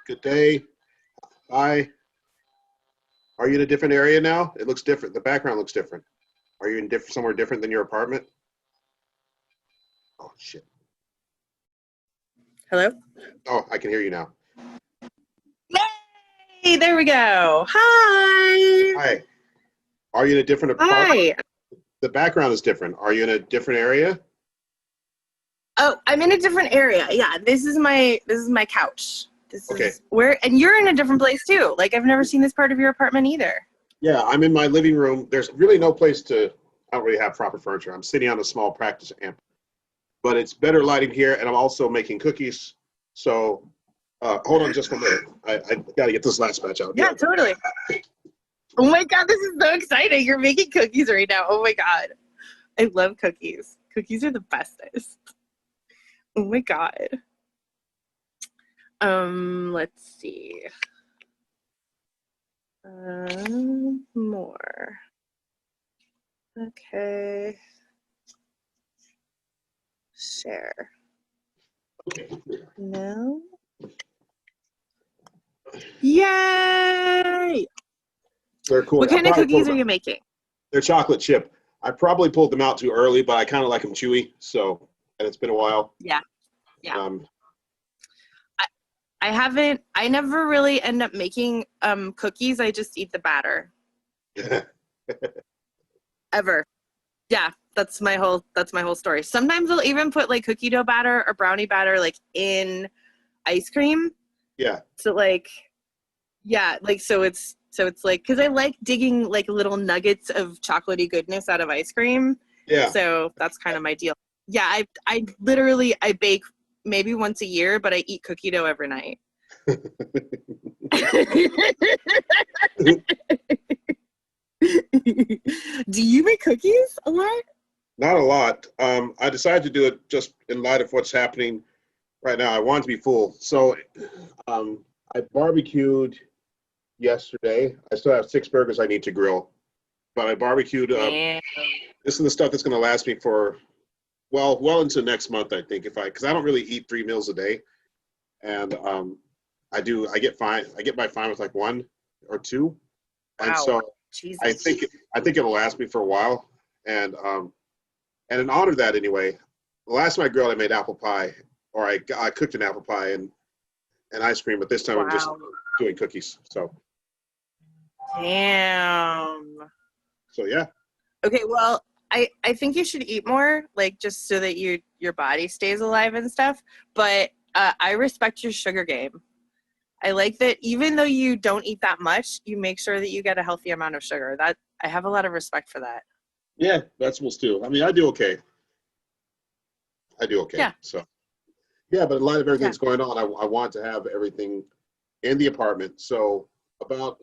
Good day. Hi. Are you in a different area now? It looks different. The background looks different. Are you in somewhere different than your apartment? Oh, shit. Hello? Oh, I can hear you now. Yay! There we go. Hi. Hi. Are you in a different apartment? Hi. The background is different. Are you in a different area? Oh, I'm in a different area. Yeah, this is my couch. This Okay. is where, and you're in a different place too. Like I've never seen this part of your apartment either. Yeah, I'm in my living room. There's really no place to, I don't really have proper furniture. I'm sitting on a small practice amp, but it's better lighting here, and I'm also making cookies. So hold on just a minute. I got to get this last batch out. Yeah, totally. Oh my God, this is so exciting. You're making cookies right now. Oh my God. I love cookies. Cookies are the bestest. Oh my God. Let's see. More. Okay. Share. No. Yay! They're cool. What kind of cookies are you making? They're chocolate chip. I probably pulled them out too early, but I kind of like them chewy. So, and it's been a while. Yeah. Yeah. I never really end up making cookies. I just eat the batter. Ever. Yeah, that's my whole story. Sometimes I'll even put like cookie dough batter or brownie batter like in ice cream. Yeah. So like, yeah, like so it's like, because I like digging like little nuggets of chocolatey goodness out of ice cream. Yeah. So that's kind of my deal. Yeah, I literally bake maybe once a year, but I eat cookie dough every night. Do you make cookies a lot? Not a lot. I decided to do it just in light of what's happening right now. I want to be full. So I barbecued yesterday. I still have 6 burgers I need to grill. But I barbecued. This is the stuff that's going to last me for, well into next month, I think, because I don't really eat 3 meals a day. And I get by fine with like 1 or 2. And wow. so Jesus. I think it'll last me for a while. And in honor of that, anyway, the last time I grilled, I made apple pie, or I cooked an apple pie and ice cream. But this time I'm just doing cookies. So. Damn. So yeah. Okay, well, I think you should eat more, like just so that your body stays alive and stuff. But I respect your sugar game. I like that even though you don't eat that much, you make sure that you get a healthy amount of sugar. That I have a lot of respect for that. Yeah, vegetables too. I mean, I do okay. Yeah. So, yeah, but in light of everything that's going on, I want to have everything in the apartment. So about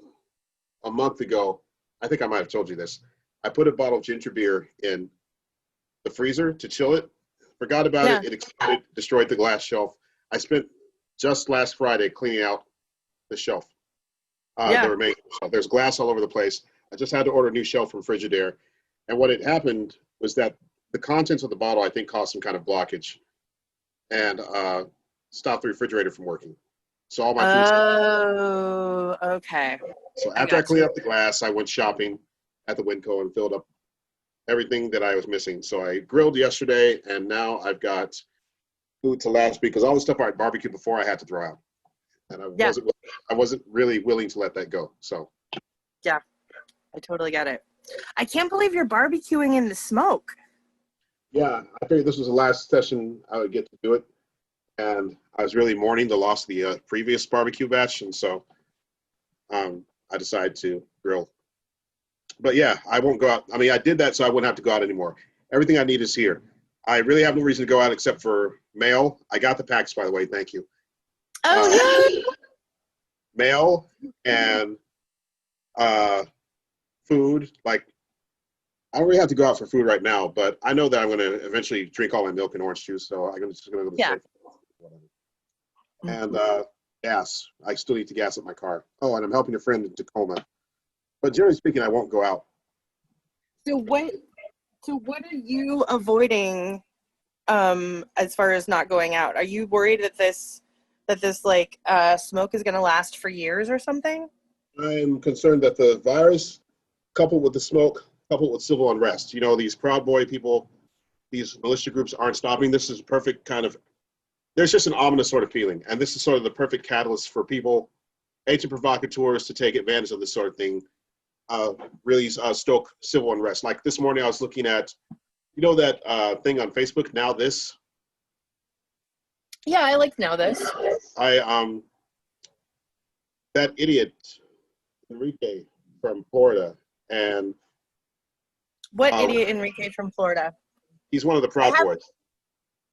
a month ago, I think I might have told you this, I put a bottle of ginger beer in the freezer to chill it. Forgot about it. It exploded, destroyed the glass shelf. I spent just last Friday cleaning out the shelf. The remaining. So there's glass all over the place. I just had to order a new shelf from Frigidaire. And what had happened was that the contents of the bottle, I think, caused some kind of blockage and stopped the refrigerator from working. So all my food. Oh, okay. So after I cleaned up the glass, I went shopping at the Winco and filled up everything that I was missing. So I grilled yesterday, and now I've got food to last because all the stuff I barbecued before I had to throw out, and I wasn't really willing to let that go. So yeah, I totally get it. I can't believe you're barbecuing in the smoke. Yeah, I figured this was the last session I would get to do it, and I was really mourning the loss of the previous barbecue batch, and so I decided to grill. But yeah, I won't go out. I mean, I did that so I wouldn't have to go out anymore. Everything I need is here. I really have no reason to go out except for mail. I got the packs, by the way. Thank you. Oh, mail and food. Like, I don't really have to go out for food right now, but I know that I'm going to eventually drink all my milk and orange juice, so I'm just going to go to the store. And gas. I still need to gas up my car. Oh, and I'm helping a friend in Tacoma. But generally speaking, I won't go out. So what are you avoiding as far as not going out? Are you worried that this that this like smoke is going to last for years or something? I'm concerned that the virus, coupled with the smoke, coupled with civil unrest, these Proud Boy people, these militia groups aren't stopping. This is perfect kind of, there's just an ominous sort of feeling. And this is sort of the perfect catalyst for people, agent provocateurs, to take advantage of this sort of thing, really stoke civil unrest. Like this morning I was looking at, that thing on Facebook, Now This? Yeah, I like Now This. That idiot, Enrique from Florida, and what idiot Enrique from Florida? He's one of the Proud Boys.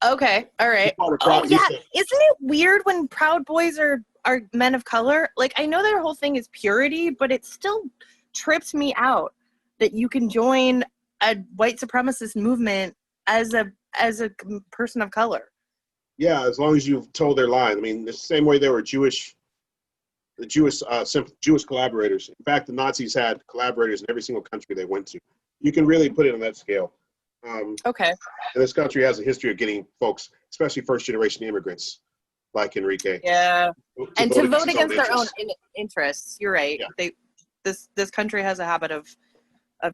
Okay, all right. Oh yeah, isn't it weird when Proud Boys are men of color? Like, I know their whole thing is purity, but it still trips me out that you can join a white supremacist movement as a person of color. Yeah, as long as you've told their line. I mean, the same way there were Jewish collaborators. In fact, the Nazis had collaborators in every single country they went to. You can really put it on that scale. Okay. And this country has a history of getting folks, especially first-generation immigrants, like Enrique. Yeah, and to vote against their own interests. You're right. Yeah. This country has a habit of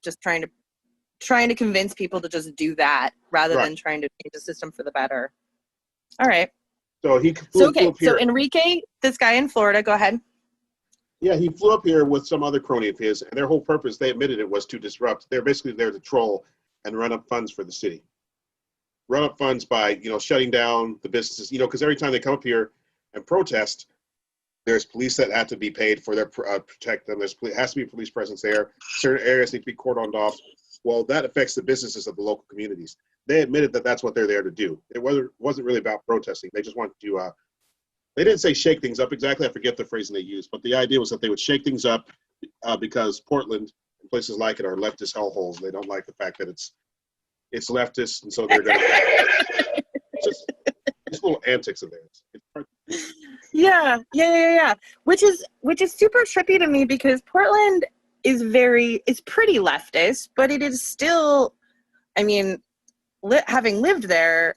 just trying to convince people to just do that rather than trying to change the system for the better. All right. So he flew up here. So Enrique, this guy in Florida, go ahead. Yeah, he flew up here with some other crony of his, and their whole purpose, they admitted it, was to disrupt. They're basically there to troll and run up funds for the city. Run up funds by, shutting down the businesses, because every time they come up here and protest, there's police that have to be paid for their protect them. There has to be police presence there. Certain areas need to be cordoned off. Well, that affects the businesses of the local communities. They admitted that that's what they're there to do. It wasn't really about protesting. They just wanted to, they didn't say shake things up exactly. I forget the phrasing they used, but the idea was that they would shake things up because Portland and places like it are leftist hellholes. They don't like the fact that it's leftist, and so they're going to just little antics of theirs. Yeah. Which is super trippy to me because Portland is pretty leftist, but it is still, I mean, having lived there,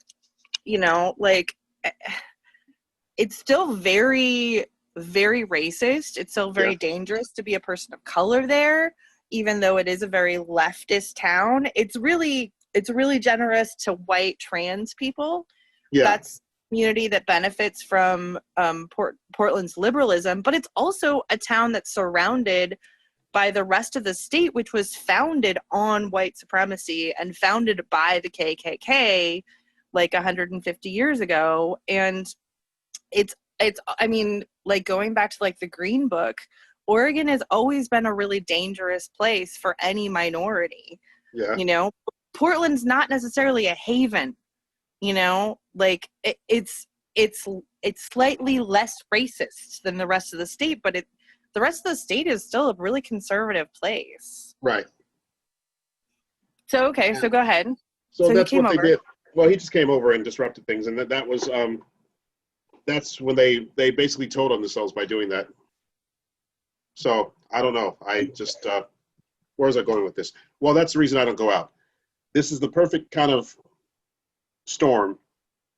it's still very, very racist. It's still very dangerous to be a person of color there, even though it is a very leftist town. It's really generous to white trans people. Yeah. That's a community that benefits from Portland's liberalism, but it's also a town that's surrounded by the rest of the state, which was founded on white supremacy and founded by the KKK like 150 years ago. And it's I mean, like, going back to like the Green Book, Oregon has always been a really dangerous place for any minority. Yeah. Portland's not necessarily a haven, like it's slightly less racist than the rest of the state, but the rest of the state is still a really conservative place. Right. So, okay, so go ahead. So that's what they did. Well, he just came over and disrupted things, and that was that's when they basically told on themselves by doing that. So I don't know. I just where was I going with this? Well, that's the reason I don't go out. This is the perfect kind of storm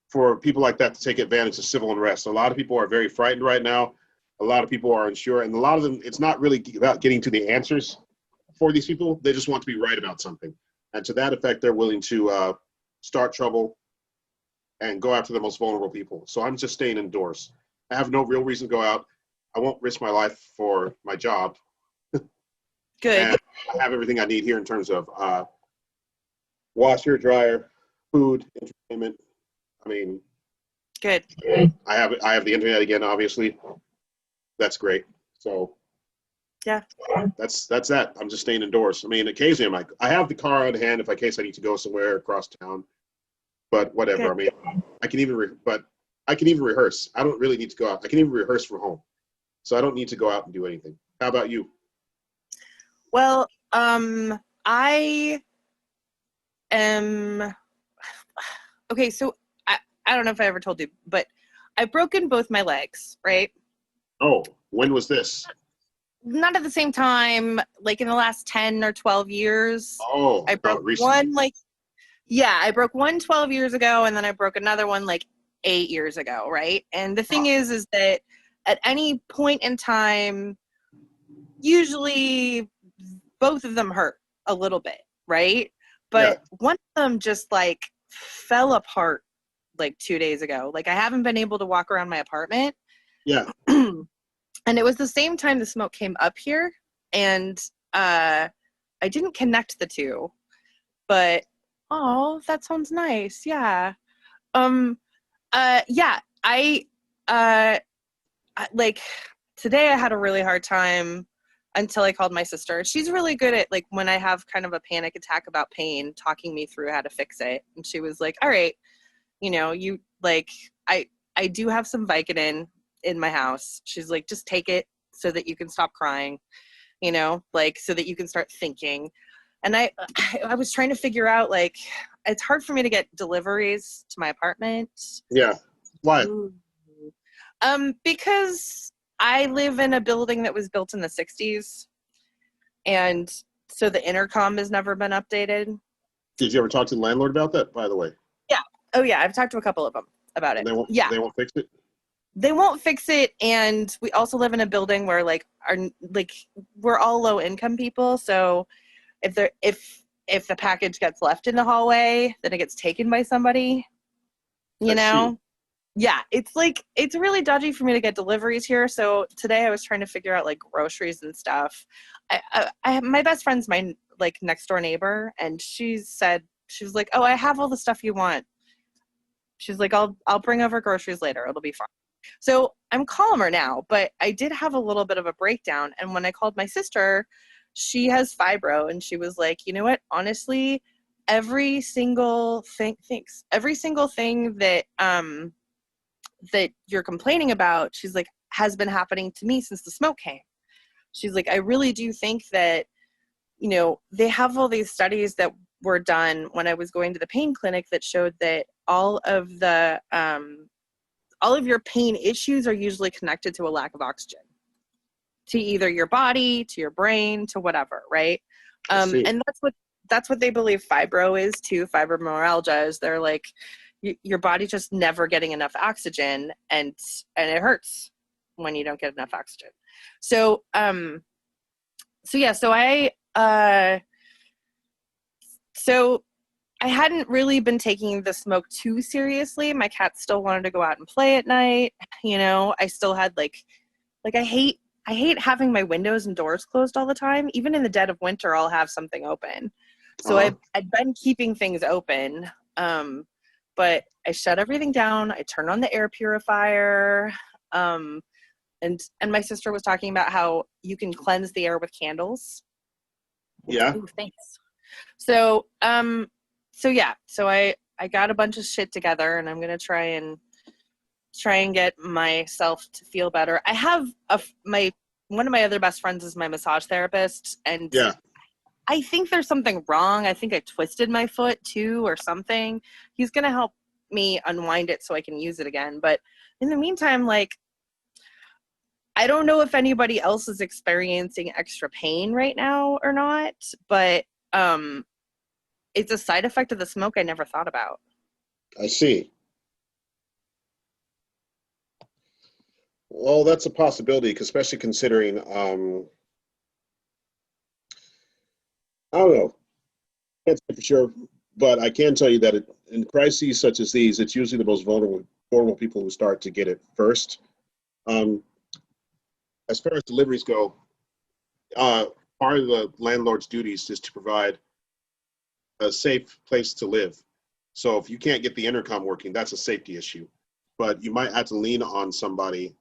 for people like that to take advantage of civil unrest. A lot of people are very frightened right now. A lot of people are unsure, and a lot of them, it's not really about getting to the answers for these people. They just want to be right about something. And to that effect, they're willing to start trouble and go after the most vulnerable people. So I'm just staying indoors. I have no real reason to go out. I won't risk my life for my job. Good. And I have everything I need here in terms of washer, dryer, food, entertainment. I mean, good. I have the internet again, obviously. That's great. So yeah, that's that. I'm just staying indoors. I mean, occasionally I have the car on hand in case I need to go somewhere across town. But whatever. Good. I mean, I can even rehearse. I don't really need to go out. I can even rehearse from home. So I don't need to go out and do anything. How about you? Well, I am okay. So I don't know if I ever told you, but I've broken both my legs, right? Oh, when was this? Not at the same time, like in the last 10 or 12 years. Oh, I broke one, I broke one 12 years ago, and then I broke another one like 8 years ago, right? And the thing is that at any point in time, usually both of them hurt a little bit, right? But one of them just like fell apart like 2 days ago. Like I haven't been able to walk around my apartment. Yeah. And it was the same time the smoke came up here, and I didn't connect the two, but oh, that sounds nice. Yeah. Yeah, like today I had a really hard time until I called my sister. She's really good at, like, when I have kind of a panic attack about pain, talking me through how to fix it. And she was like, all right, you like, I do have some Vicodin in my house. She's like, just take it so that you can stop crying, like so that you can start thinking. And I was trying to figure out, like, it's hard for me to get deliveries to my apartment. Yeah. Why? Ooh. Because I live in a building that was built in the 60s, and so the intercom has never been updated. Did you ever talk to the landlord about that, by the way? Yeah. Oh yeah, I've talked to a couple of them about it. They won't fix it? They won't fix it, and we also live in a building where we're all low income people, so if the package gets left in the hallway, then it gets taken by somebody, you know? Yeah, it's really dodgy for me to get deliveries here. So today I was trying to figure out like groceries and stuff. My best friend's my like next door neighbor, and she was like, oh, I have all the stuff you want. She's like, I'll bring over groceries later. It'll be fine. So I'm calmer now, but I did have a little bit of a breakdown. And when I called my sister, she has fibro, and she was like, you know what? Honestly, every single thing that you're complaining about, she's like, has been happening to me since the smoke came. She's like, I really do think that, they have all these studies that were done when I was going to the pain clinic that showed that all of your pain issues are usually connected to a lack of oxygen, to either your body, to your brain, to whatever, right? And that's what they believe fibro is too. Fibromyalgia is they're like, your body just never getting enough oxygen, and it hurts when you don't get enough oxygen. So I hadn't really been taking the smoke too seriously. My cat still wanted to go out and play at night. I still had like I hate having my windows and doors closed all the time. Even in the dead of winter, I'll have something open. So I'd been keeping things open. But I shut everything down. I turned on the air purifier. And my sister was talking about how you can cleanse the air with candles. Yeah. Ooh, thanks. So I got a bunch of shit together, and I'm going to try and get myself to feel better. I have one of my other best friends is my massage therapist, and yeah. I think there's something wrong. I think I twisted my foot too or something. He's going to help me unwind it so I can use it again. But in the meantime, like, I don't know if anybody else is experiencing extra pain right now or not, but it's a side effect of the smoke I never thought about. I see. Well, that's a possibility, especially considering, I don't know, can't say for sure, but I can tell you that in crises such as these, it's usually the most vulnerable people who start to get it first. As far as deliveries go, part of the landlord's duties is to provide a safe place to live. So if you can't get the intercom working, that's a safety issue. But you might have to lean on somebody.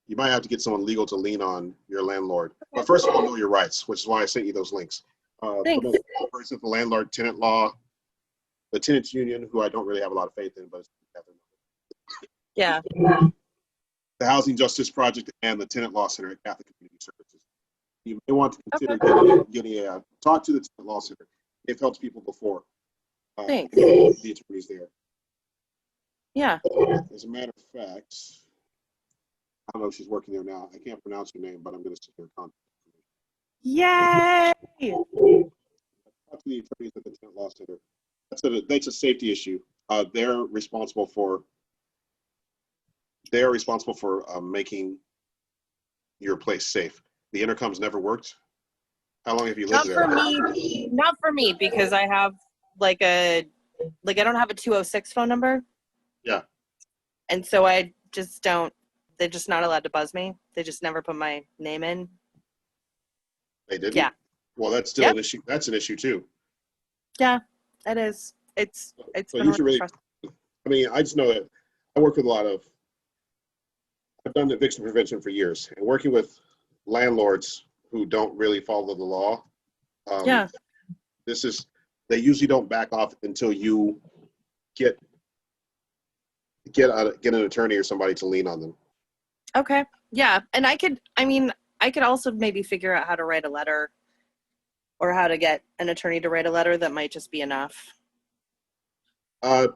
You might have to get someone legal to lean on your landlord. But first of all, know your rights, which is why I sent you those links. Thanks. The landlord-tenant law, the tenants union, who I don't really have a lot of faith in, but yeah, the Housing Justice Project, and the Tenant Law Center at Catholic Community Services. You may want to consider getting talk to the Tenant Law Center. They've helped people before. Thanks. The attorneys there. Yeah. As a matter of fact, I don't know if she's working there now. I can't pronounce her name, but I'm going to send her contact Yay! Talk to the attorneys at the Tenant Law Center. That's a safety issue. They're responsible for they are responsible for making your place safe. The intercoms never worked. How long have you lived there? Not for me, because I have I don't have a 206 phone number. Yeah. And so I just don't, they're just not allowed to buzz me. They just never put my name in. They didn't? Yeah. Well, that's still an issue. That's an issue too. Yeah, it is. It's So been you should really, frustrating. I mean, I just know that I work with I've done eviction prevention for years, and working with landlords who don't really follow the law. Yeah. They usually don't back off until you get an attorney or somebody to lean on them. Okay. Yeah. And I could also maybe figure out how to write a letter, or how to get an attorney to write a letter. That might just be enough.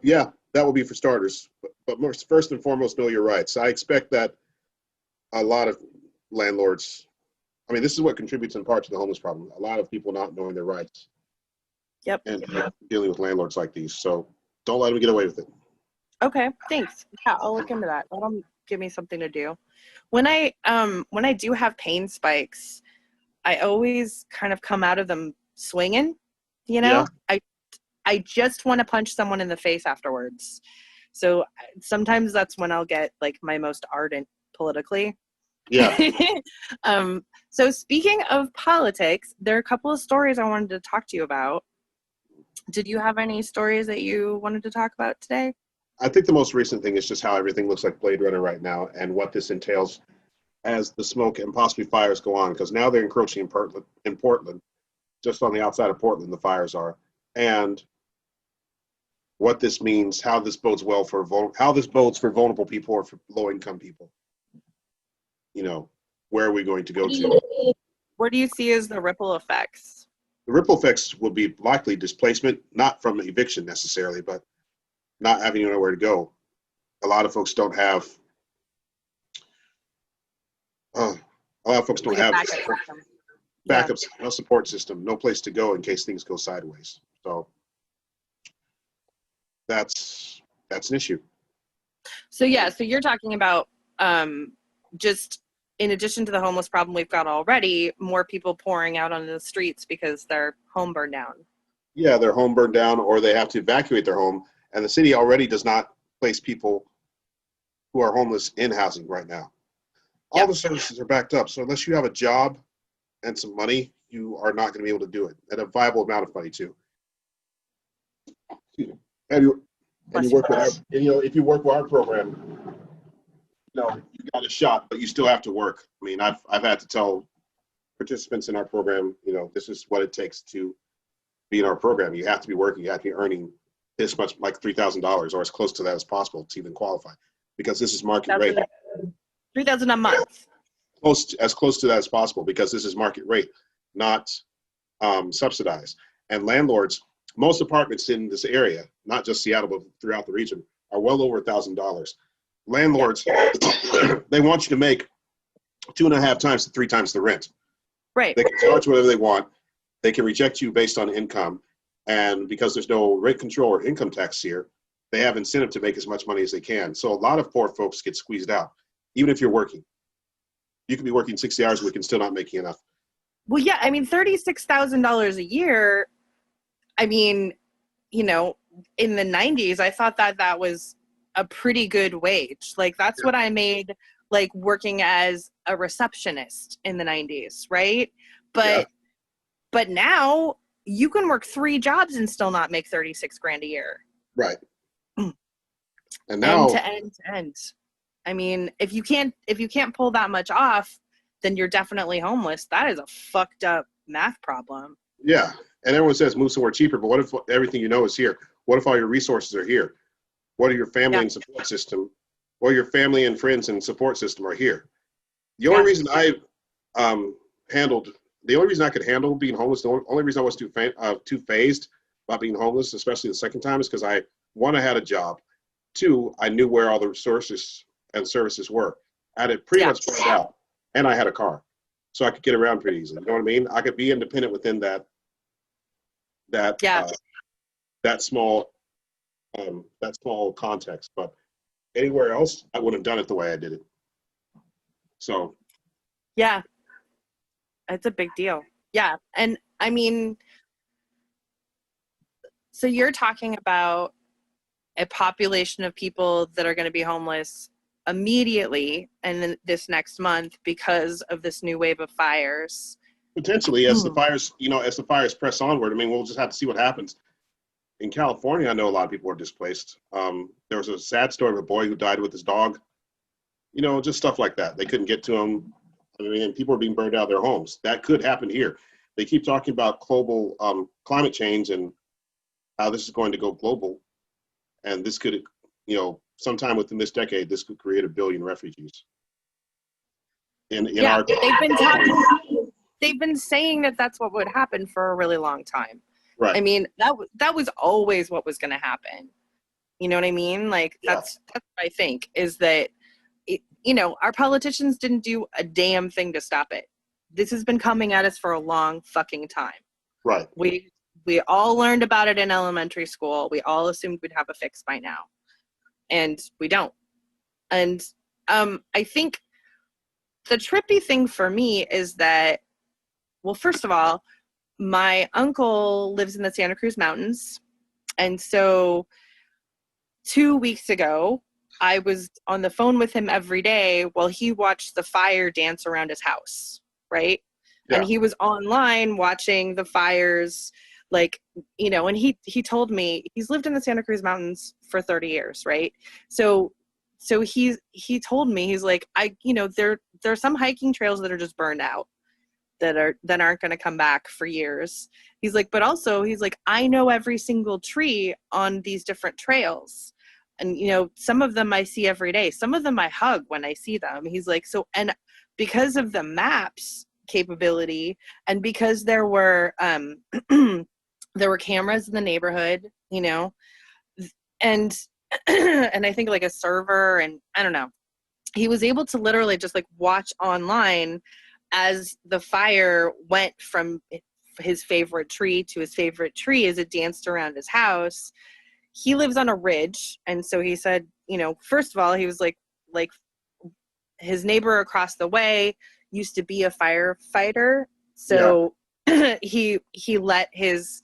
Yeah, that will be for starters. But first and foremost, know your rights. I expect that a lot of landlords, I mean, this is what contributes in part to the homeless problem. A lot of people not knowing their rights. Yep. And dealing with landlords like these. So don't let them get away with it. Okay, thanks. Yeah, I'll look into that. That'll give me something to do. When I do have pain spikes, I always kind of come out of them swinging, you know? Yeah. I just want to punch someone in the face afterwards. So sometimes that's when I'll get like my most ardent politically. Yeah. So speaking of politics, there are a couple of stories I wanted to talk to you about. Did you have any stories that you wanted to talk about today? I think the most recent thing is just how everything looks like Blade Runner right now, and what this entails as the smoke and possibly fires go on, because now they're encroaching in Portland, just on the outside of Portland, the fires are, and what this means, how this bodes for vulnerable people or for low-income people. You know, where are we going to go to? What do you see as the ripple effects? The ripple effects will be likely displacement, not from eviction necessarily, but not having nowhere to go. A lot of folks don't have. A lot of folks don't have backups, no support system, no place to go in case things go sideways. So that's an issue. So you're talking about just in addition to the homeless problem we've got already, more people pouring out onto the streets because their home burned down. Yeah, their home burned down, or they have to evacuate their home, and the city already does not place people who are homeless in housing right now. All the services are backed up, so unless you have a job and some money, you are not going to be able to do it, at a viable amount of money too. And you work with our, if you work with our program, you got a shot, but you still have to work. I mean, I've had to tell participants in our program, this is what it takes to be in our program. You have to be working. You have to be earning this much, like $3,000 or as close to that as possible to even qualify, because this is market rate. $3,000 a month. As close to that as possible, because this is market rate, not subsidized. And landlords, most apartments in this area, not just Seattle, but throughout the region, are well over $1,000. Landlords, they want you to make 2.5 times to 3 times the rent. Right. They can charge whatever they want. They can reject you based on income. And because there's no rent control or income tax here, they have incentive to make as much money as they can. So a lot of poor folks get squeezed out, even if you're working. You could be working 60 hours a week and still not making enough. Well, yeah, I mean, $36,000 a year, I mean, in the 90s, I thought that was a pretty good wage. Like, that's what I made, like, working as a receptionist in the 90s, right? But now you can work 3 jobs and still not make 36 grand a year. Right. And now end to end. I mean, if you can't pull that much off, then you're definitely homeless. That is a fucked up math problem. Yeah. And everyone says move somewhere cheaper, but what if everything is here? What if all your resources are here? What are your family and support system? Or your family and friends and support system are here? The only reason I could handle being homeless, the only reason I was too phased about being homeless, especially the second time, is because I had a job. 2, I knew where all the resources and services were. I had it pretty much planned out, and I had a car, so I could get around pretty easily. You know what I mean? I could be independent within that small context. But Anywhere else, I wouldn't have done it the way I did it. So. Yeah. It's a big deal. Yeah. And I mean, so you're talking about a population of people that are going to be homeless immediately and then this next month because of this new wave of fires. Potentially, as the fires press onward, I mean, we'll just have to see what happens. In California, I know a lot of people are displaced. There was a sad story of a boy who died with his dog. Just stuff like that. They couldn't get to him. I mean, people are being burned out of their homes. That could happen here. They keep talking about global climate change and how this is going to go global. And this could, sometime within this decade, this could create 1 billion refugees. Yeah, they've been saying that that's what would happen for a really long time. Right. I mean, that was always what was going to happen. You know what I mean? Like, that's what I think, is that, our politicians didn't do a damn thing to stop it. This has been coming at us for a long fucking time. Right. We all learned about it in elementary school. We all assumed we'd have a fix by now. And we don't. And I think the trippy thing for me is that, well, first of all, my uncle lives in the Santa Cruz Mountains. And so 2 weeks ago, I was on the phone with him every day while he watched the fire dance around his house, right? Yeah. And he was online watching the fires, like, and he told me he's lived in the Santa Cruz Mountains for 30 years, right? So he told me, he's like, there's some hiking trails that are just burned out that aren't going to come back for years. He's like, but also he's like, I know every single tree on these different trails. And, some of them I see every day. Some of them I hug when I see them. He's like, so, and because of the maps capability and because there were cameras in the neighborhood, and and I think like a server, and I don't know, he was able to literally just like watch online as the fire went from his favorite tree to his favorite tree as it danced around his house. He lives on a ridge. And so he said, first of all, he was like his neighbor across the way used to be a firefighter. So he let his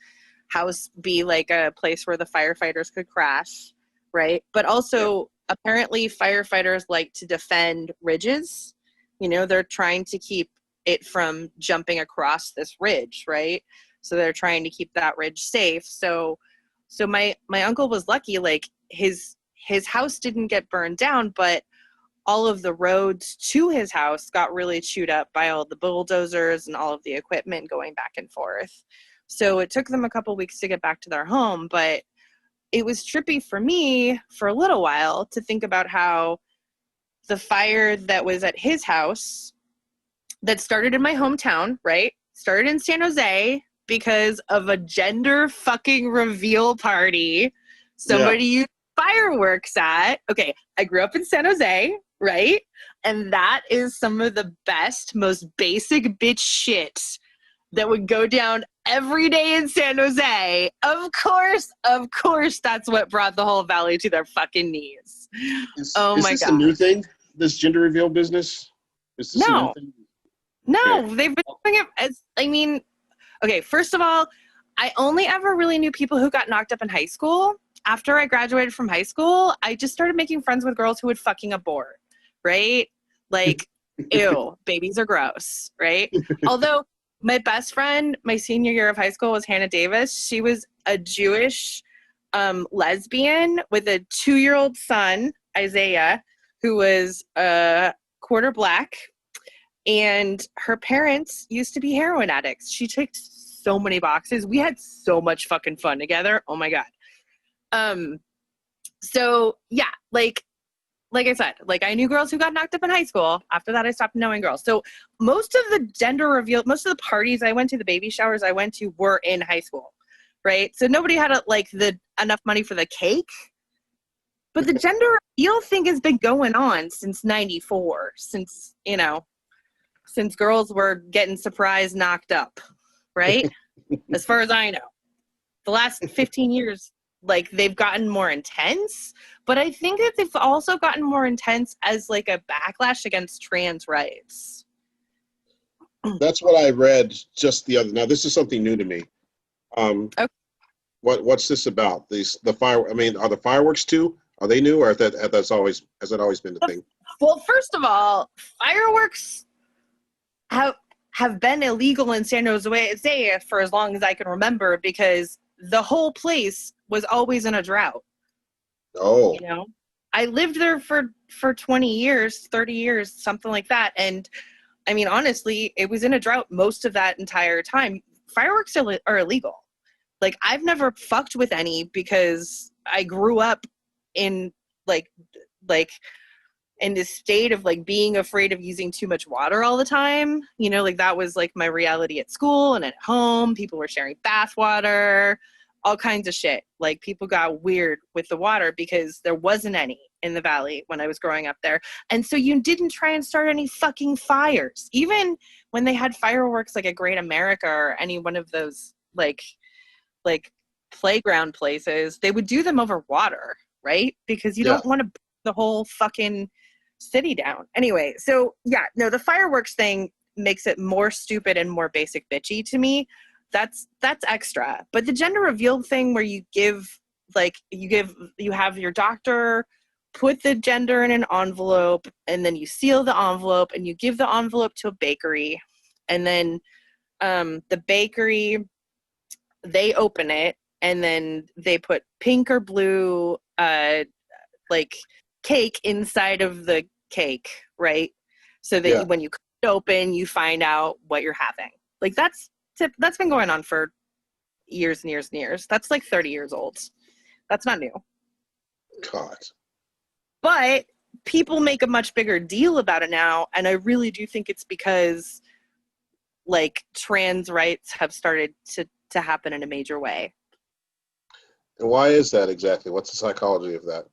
house be like a place where the firefighters could crash. Right. But also apparently firefighters like to defend ridges. They're trying to keep it from jumping across this ridge. Right. So they're trying to keep that ridge safe. So my uncle was lucky, like his house didn't get burned down, but all of the roads to his house got really chewed up by all the bulldozers and all of the equipment going back and forth. So it took them a couple weeks to get back to their home, but it was trippy for me for a little while to think about how the fire that was at his house that started in my hometown, right? Started in San Jose, because of a gender fucking reveal party somebody used fireworks at. Okay, I grew up in San Jose, right? And that is some of the best, most basic bitch shit that would go down every day in San Jose. Of course, that's what brought the whole valley to their fucking knees. Is this a new thing, this gender reveal business? Is this a new thing? No, they've been doing it okay, first of all, I only ever really knew people who got knocked up in high school. After I graduated from high school, I just started making friends with girls who would fucking abort, right? Like, ew, babies are gross, right? Although my best friend, my senior year of high school, was Hannah Davis. She was a Jewish lesbian with a 2-year-old son, Isaiah, who was quarter black. And her parents used to be heroin addicts. She ticked so many boxes. We had so much fucking fun together. Oh my God. So yeah, like I said, like I knew girls who got knocked up in high school. After that, I stopped knowing girls. So most of the gender reveal, most of the parties I went to, the baby showers I went to, were in high school, right? So nobody had enough money for the cake. But the gender reveal thing has been going on since '94, since girls were getting surprise knocked up, right? As far as I know. The last 15 years, like they've gotten more intense, but I think that they've also gotten more intense as like a backlash against trans rights. That's what I read just the other. Now this is something new to me. Okay. What's this about? The fire. I mean, are the fireworks too? Are they new, or has that always been the thing? Well, first of all, fireworks have been illegal in San Jose for as long as I can remember, because the whole place was always in a drought. Oh, You know, I lived there for 20 years, 30 years, something like that, and I mean, honestly, it was in a drought most of that entire time. Fireworks are illegal. Like, I've never fucked with any because I grew up in like in this state of like being afraid of using too much water all the time. You know, like that was like my reality at school and at home. People were sharing bath water, all kinds of shit. Like, people got weird with the water because there wasn't any in the valley when I was growing up there. And so you didn't try and start any fucking fires. Even when they had fireworks like at Great America or any one of those like playground places, they would do them over water, right? Because you yeah. don't want to burn the whole fucking city down. Anyway, so yeah, no, the fireworks thing makes it more stupid and more basic bitchy to me. That's extra. But the gender reveal thing where you have your doctor put the gender in an envelope, and then you seal the envelope and you give the envelope to a bakery, and then the bakery, they open it, and then they put pink or blue like cake inside of the cake, right? So that when you cut it open, you find out what you're having. Like, that's been going on for years and years and years. That's like 30 years old. That's not new. God. But people make a much bigger deal about it now, and I really do think it's because like trans rights have started to happen in a major way. And why is that exactly? What's the psychology of that?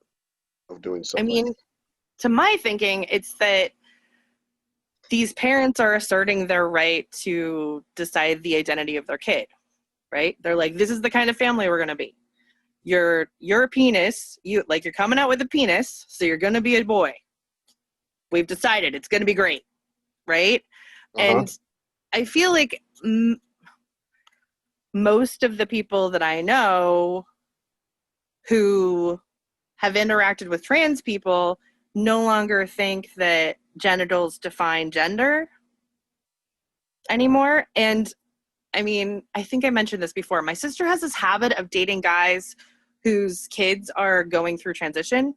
Of doing something? I mean, to my thinking, it's that these parents are asserting their right to decide the identity of their kid, right? They're like, this is the kind of family we're going to be. You're a penis. You're coming out with a penis, so you're going to be a boy. We've decided it's going to be great, right? And I feel like most of the people that I know who have interacted with trans people no longer think that genitals define gender anymore. And I mean, I think I mentioned this before. My sister has this habit of dating guys whose kids are going through transition.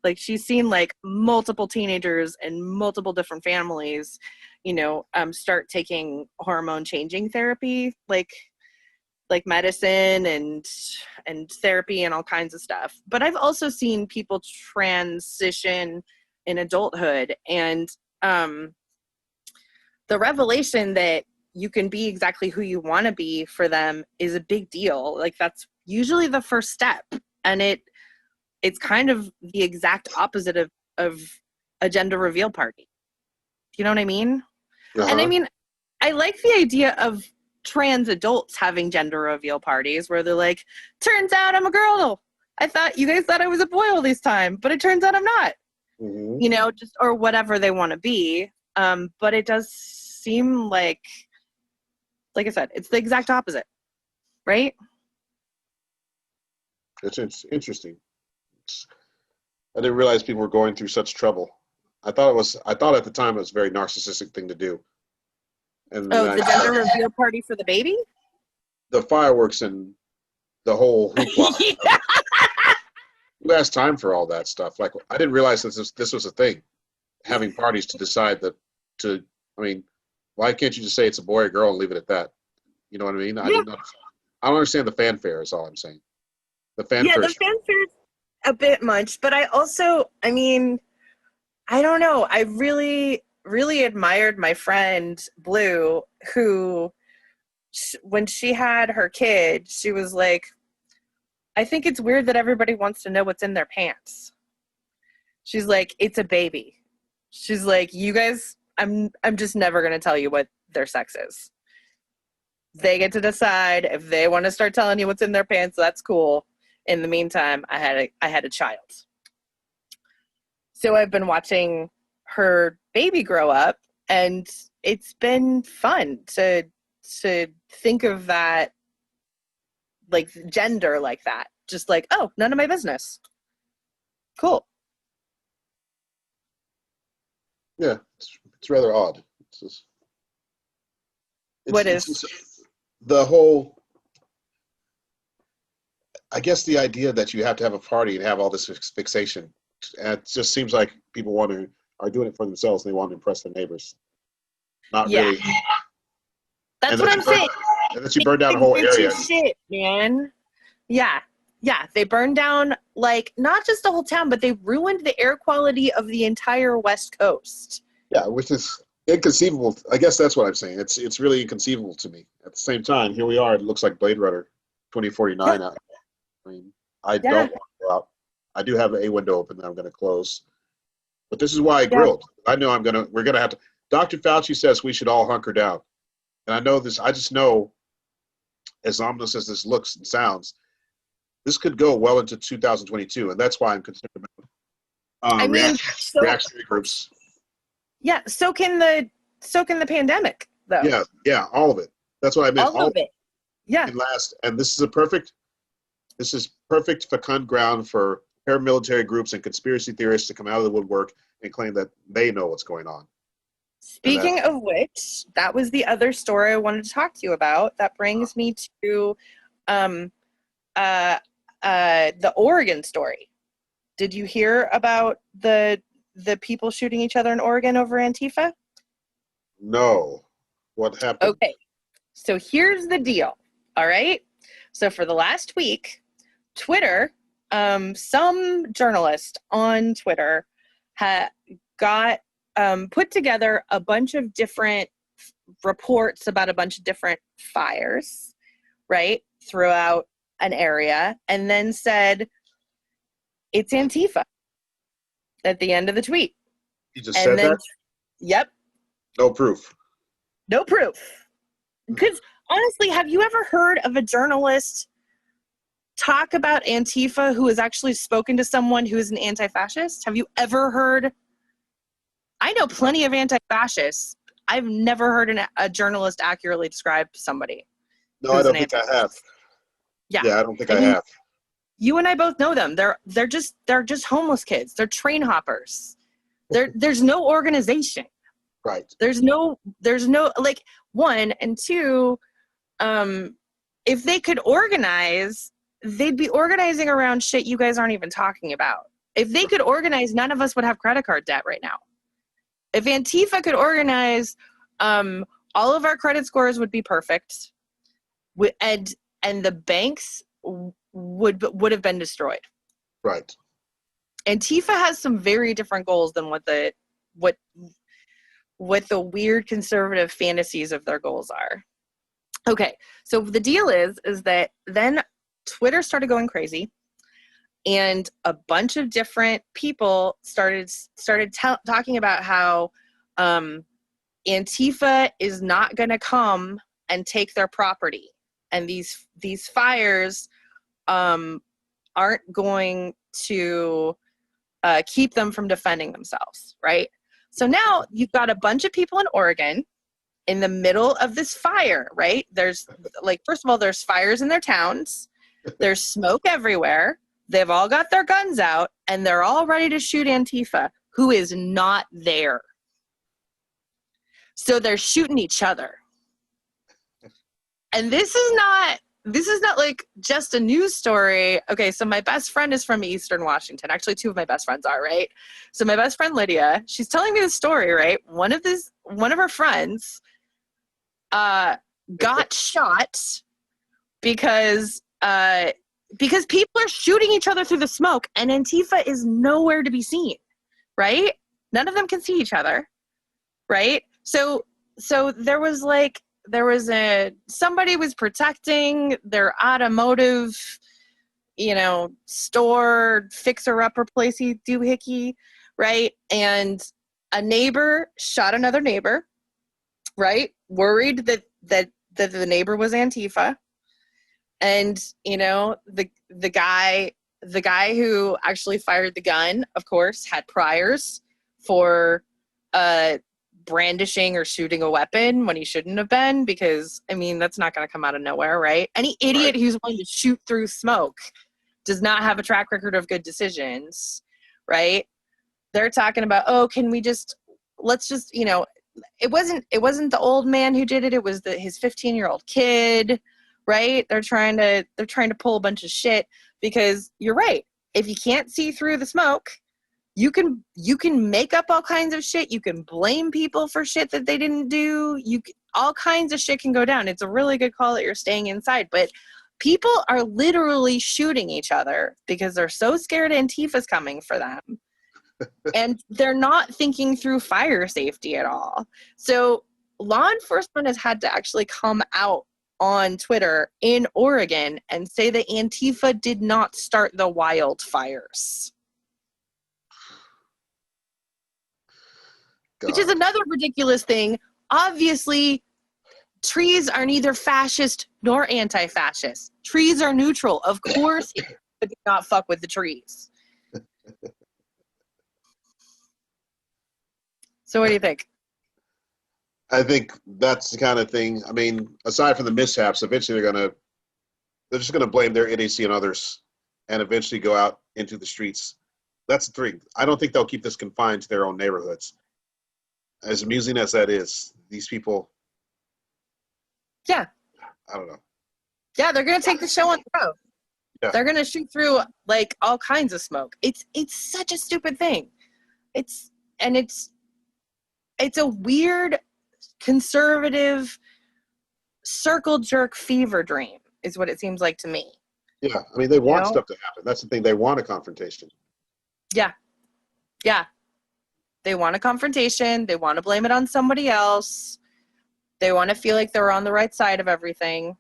Like, she's seen like multiple teenagers and multiple different families, start taking hormone changing therapy, like medicine and therapy and all kinds of stuff. But I've also seen people transition in adulthood, and the revelation that you can be exactly who you want to be for them is a big deal. Like, that's usually the first step, and it's kind of the exact opposite of a gender reveal party. You know what I mean? And I mean, I like the idea of trans adults having gender reveal parties where they're like, turns out I'm a girl. You guys thought I was a boy all this time, but it turns out I'm not. Just, or whatever they want to be. But it does seem like I said, it's the exact opposite, right? It's interesting. I didn't realize people were going through such trouble. I thought at the time it was a very narcissistic thing to do. And the gender reveal party for the baby? The fireworks and the whole hoopla. Who has time for all that stuff? Like, I didn't realize this was a thing. Having parties to decide why can't you just say it's a boy or girl and leave it at that? You know what I mean? I don't understand the fanfare is all I'm saying. The fanfare. Yeah, the fanfare's a bit much, but I also, I don't know. I really, really admired my friend Blue, who, when she had her kid, she was like, I think it's weird that everybody wants to know what's in their pants. She's like, it's a baby. She's like, you guys, I'm just never going to tell you what their sex is. They get to decide. If they want to start telling you what's in their pants, that's cool. In the meantime, I had a child. So I've been watching her baby grow up, and it's been fun to think of that, like, gender like that. Just like, oh, none of my business. Cool. Yeah, it's rather odd. What It's is? the whole, I guess the idea that you have to have a party and have all this fixation. And it just seems like people are doing it for themselves and they want to impress their neighbors. Not Yeah. really. That's what I'm saying. And that you burn down a whole area. Shit, man. Yeah. Yeah. They burned down, like, not just the whole town, but they ruined the air quality of the entire West Coast. Yeah, which is inconceivable. I guess that's what I'm saying. It's really inconceivable to me. At the same time, here we are. It looks like Blade Runner 2049 out. I mean, I don't want to go out. I do have a window open that I'm going to close. But this is why I grilled. I know we're going to have to. Dr. Fauci says we should all hunker down. And I know this, I just know, as ominous as this looks and sounds, this could go well into 2022. And that's why I'm concerned about reactionary groups. Yeah, so can the pandemic, though. Yeah, all of it. That's what I meant. All of it. Yeah. And this is perfect fecund ground for paramilitary groups and conspiracy theorists to come out of the woodwork and claim that they know what's going on. Speaking of which, that was the other story I wanted to talk to you about. That brings me to the Oregon story. Did you hear about the people shooting each other in Oregon over Antifa? No. What happened? Okay. So here's the deal. All right. So for the last week, Twitter, some journalist on Twitter got put together a bunch of different reports about a bunch of different fires, right, throughout an area, and then said, it's Antifa at the end of the tweet. You just said that? Yep. No proof. No proof. Because honestly, have you ever heard of a journalist talk about Antifa who has actually spoken to someone who is an anti-fascist? Have you ever heard? I know plenty of anti-fascists. I've never heard a journalist accurately describe somebody. No, I don't think I have. Yeah, I don't think I have. You and I both know them. They're just homeless kids. They're train hoppers. There's no organization. Right. There's no like, one, and two, if they could organize, they'd be organizing around shit you guys aren't even talking about. If they could organize, none of us would have credit card debt right now. If Antifa could organize, all of our credit scores would be perfect, and the banks would have been destroyed. Right. Antifa has some very different goals than what the weird conservative fantasies of their goals are. Okay, so the deal is that then Twitter started going crazy, and a bunch of different people started talking about how Antifa is not going to come and take their property, and these fires aren't going to keep them from defending themselves, right? So now you've got a bunch of people in Oregon in the middle of this fire, right? There's, like, first of all, there's fires in their towns. There's smoke everywhere. They've all got their guns out, and they're all ready to shoot Antifa, who is not there. So they're shooting each other. And this is not like just a news story. Okay, so my best friend is from Eastern Washington. Actually, two of my best friends are, right? So my best friend Lydia, she's telling me the story, right? One of her friends got shot because people are shooting each other through the smoke, and Antifa is nowhere to be seen, right? None of them can see each other, right? So somebody was protecting their automotive, store, fixer-upper placey doohickey, right? And a neighbor shot another neighbor, right? Worried that the neighbor was Antifa. And, the guy who actually fired the gun, of course, had priors for brandishing or shooting a weapon when he shouldn't have been, because, I mean, that's not going to come out of nowhere, right? Any idiot who's willing to shoot through smoke does not have a track record of good decisions, right? They're talking about, oh, can we just, let's just, you know, it wasn't the old man who did it. It was his 15-year-old kid, right? They're trying to pull a bunch of shit, because you're right. If you can't see through the smoke, you can make up all kinds of shit. You can blame people for shit that they didn't do. All kinds of shit can go down. It's a really good call that you're staying inside, but people are literally shooting each other because they're so scared Antifa's coming for them. And they're not thinking through fire safety at all. So law enforcement has had to actually come out on Twitter in Oregon and say that Antifa did not start the wildfires. God. Which is another ridiculous thing. Obviously, trees are neither fascist nor anti-fascist. Trees are neutral. Of course, but do not fuck with the trees. So what do you think? I think that's the kind of thing. I mean, aside from the mishaps, eventually they're just gonna blame their idiocy on others, and eventually go out into the streets. That's the thing. I don't think they'll keep this confined to their own neighborhoods. As amusing as that is, these people. Yeah. I don't know. Yeah, they're gonna take the show on the road. Yeah. They're gonna shoot through like all kinds of smoke. It's such a stupid thing. It's a weird conservative circle jerk fever dream is what it seems like to me. Yeah, I mean, they want stuff to happen. That's the thing. They want a confrontation. Yeah. They want a confrontation. They want to blame it on somebody else. They want to feel like they're on the right side of everything.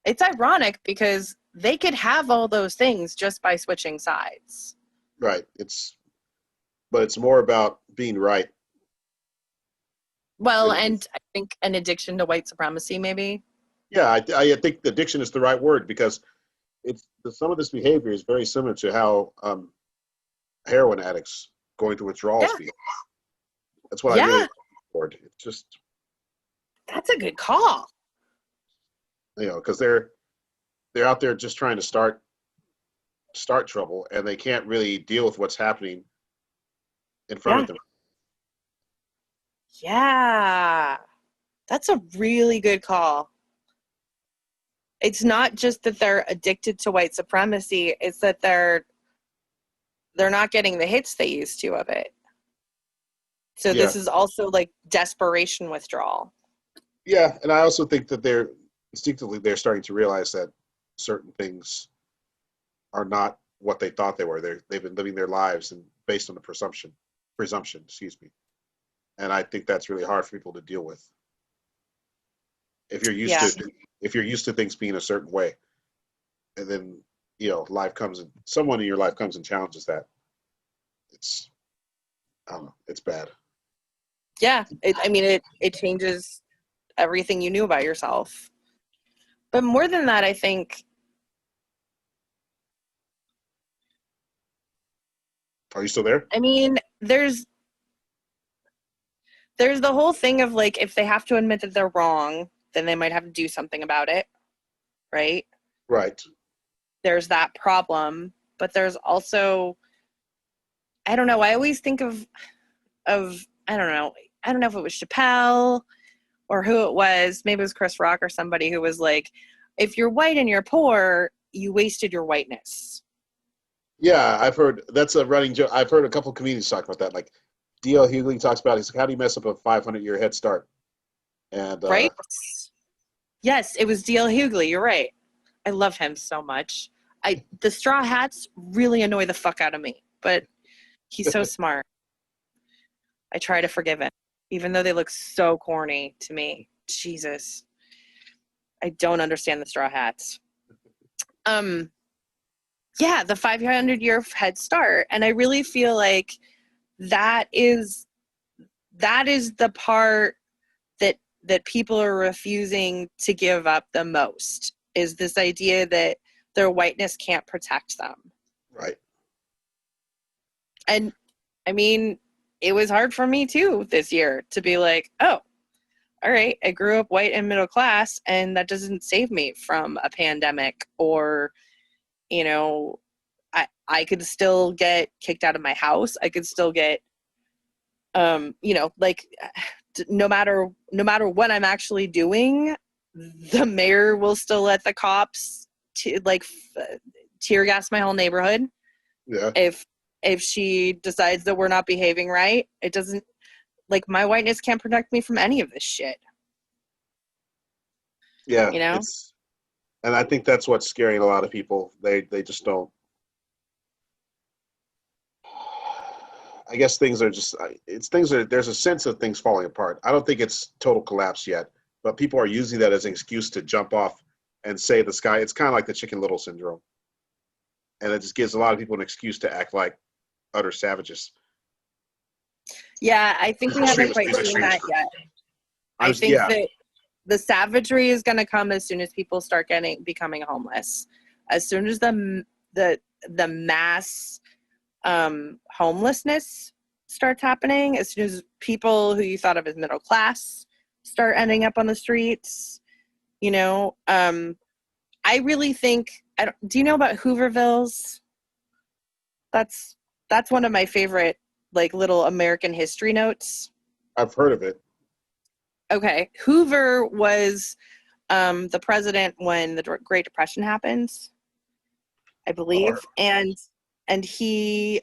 It's ironic because they could have all those things just by switching sides. Right. But it's more about being right. Well, and I think an addiction to white supremacy, maybe. Yeah, I think addiction is the right word, because some of this behavior is very similar to how heroin addicts going through withdrawals feel. That's what I really look forward. It's just, that's a good call. You know, because they're out there just trying to start trouble, and they can't really deal with what's happening in front of them. Yeah, that's a really good call. It's not just that they're addicted to white supremacy, it's that they're not getting the hits they used to of it. So this is also like desperation withdrawal. Yeah, and I also think that they're starting to realize that certain things are not what they thought they were. They've been living their lives and based on the presumption, excuse me. And I think that's really hard for people to deal with. If you're used to things being a certain way, and then someone in your life comes and challenges that, I don't know, it's bad. Yeah, it changes everything you knew about yourself. But more than that, I think. Are you still there? I mean, there's the whole thing of like, if they have to admit that they're wrong, then they might have to do something about it, right? Right. There's that problem, but there's also, I don't know, I always think of I don't know if it was Chappelle or who it was, maybe it was Chris Rock or somebody who was like, if you're white and you're poor, you wasted your whiteness. Yeah, I've heard, that's a running joke. I've heard a couple of comedians talk about that. Like D.L. Hughley talks about, he's like, how do you mess up a 500-year head start? And right? Yes, it was D.L. Hughley. You're right. I love him so much. The straw hats really annoy the fuck out of me, but he's so smart. I try to forgive him, even though they look so corny to me. Jesus. I don't understand the straw hats. Yeah, the 500-year head start. And I really feel like that is the part that people are refusing to give up the most, is this idea that their whiteness can't protect them. Right. And I mean, it was hard for me too this year to be like, oh, all right, I grew up white and middle class, and that doesn't save me from a pandemic, or, you know, I could still get kicked out of my house. I could still get, you know, like, no matter what I'm actually doing, the mayor will still let the cops tear gas my whole neighborhood. Yeah. If she decides that we're not behaving right, it doesn't, like, my whiteness can't protect me from any of this shit. Yeah. You know? And I think that's what's scaring a lot of people. They just don't. I guess things are just, there's a sense of things falling apart. I don't think it's total collapse yet, but people are using that as an excuse to jump off and say the sky. It's kind of like the Chicken Little syndrome. And it just gives a lot of people an excuse to act like utter savages. Yeah, I think we haven't quite seen that yet. I think that the savagery is going to come as soon as people start becoming homeless. As soon as the mass homelessness starts happening, as soon as people who you thought of as middle class start ending up on the streets, you know, I really think, do you know about Hoovervilles? That's one of my favorite, like, little American history notes. I've heard of it. Okay. Hoover was the president when the Great Depression happened, I believe. And he,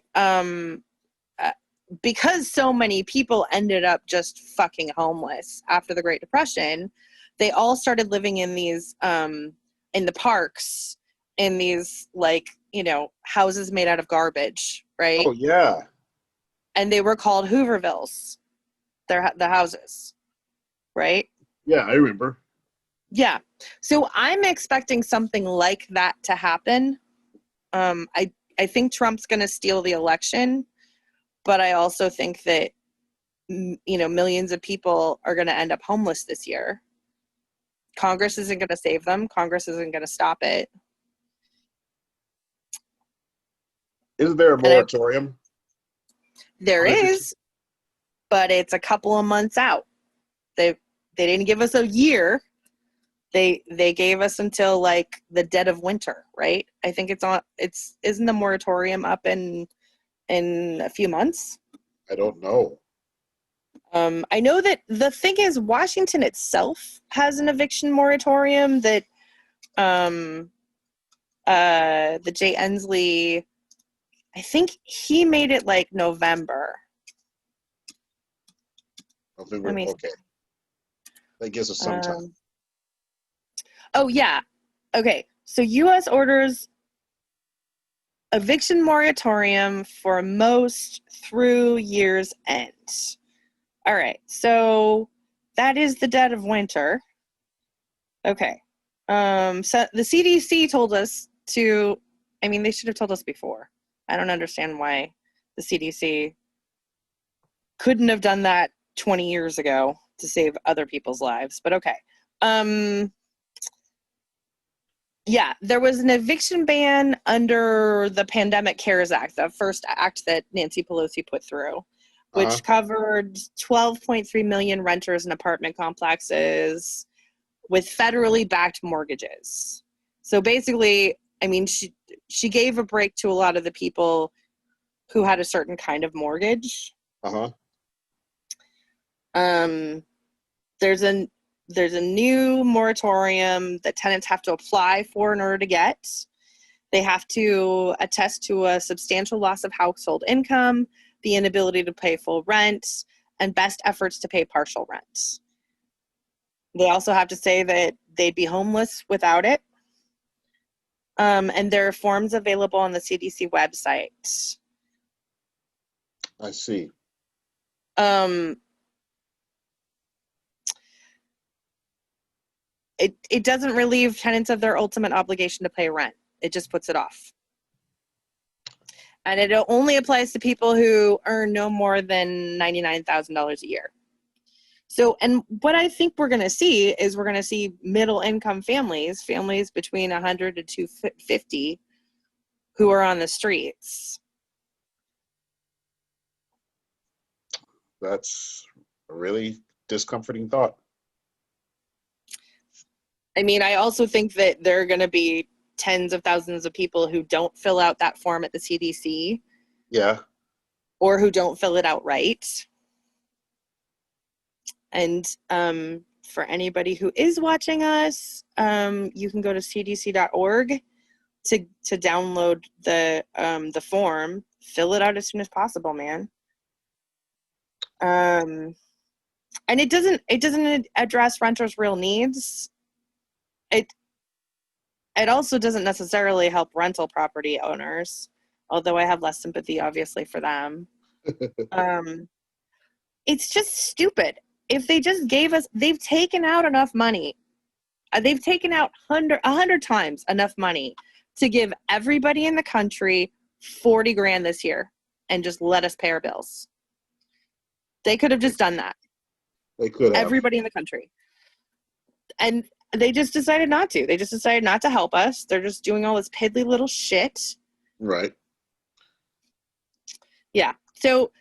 because so many people ended up just fucking homeless after the Great Depression, they all started living in these, in the parks, in these, like, you know, houses made out of garbage, right? Oh, yeah. And they were called Hoovervilles. They're the houses, right? Yeah, I remember. Yeah. So I'm expecting something like that to happen. I think Trump's going to steal the election, but I also think that, you know, millions of people are going to end up homeless this year. Congress isn't going to save them. Congress isn't going to stop it. Isn't there a moratorium? There is, but it's a couple of months out. They didn't give us a year. They gave us until, like, the dead of winter, right? I think isn't the moratorium up in a few months? I don't know. I know that the thing is, Washington itself has an eviction moratorium that the Jay Inslee, I think he made it like November. Okay. That gives us some time. Oh, yeah. Okay. So U.S. orders eviction moratorium for most through year's end. All right. So that is the dead of winter. Okay. So the CDC told us to, I mean, they should have told us before. I don't understand why the CDC couldn't have done that 20 years ago to save other people's lives, but okay. Yeah, there was an eviction ban under the Pandemic CARES Act, the first act that Nancy Pelosi put through, which covered 12.3 million renters and apartment complexes with federally backed mortgages. So basically, I mean, she gave a break to a lot of the people who had a certain kind of mortgage. There's a new moratorium that tenants have to apply for in order to get. They have to attest to a substantial loss of household income, the inability to pay full rent, and best efforts to pay partial rent. They also have to say that they'd be homeless without it. And there are forms available on the CDC website. I see. It doesn't relieve tenants of their ultimate obligation to pay rent. It just puts it off. And it only applies to people who earn no more than $99,000 a year. So, and what I think we're going to see is we're going to see middle income families between 100 to 250 who are on the streets. That's a really discomforting thought. I mean, I also think that there are going to be tens of thousands of people who don't fill out that form at the CDC. Yeah. Or who don't fill it out right. And for anybody who is watching us, you can go to cdc.org to download the form. Fill it out as soon as possible, man. And it doesn't address renters' real needs. It also doesn't necessarily help rental property owners, although I have less sympathy, obviously, for them. It's just stupid. If they just gave us, they've taken out enough money. They've taken out 100 times enough money to give everybody in the country $40 grand this year and just let us pay our bills. They could have just done that. They could have. Everybody in the country. And they just decided not to. They just decided not to help us. They're just doing all this piddly little shit. Right. Yeah. So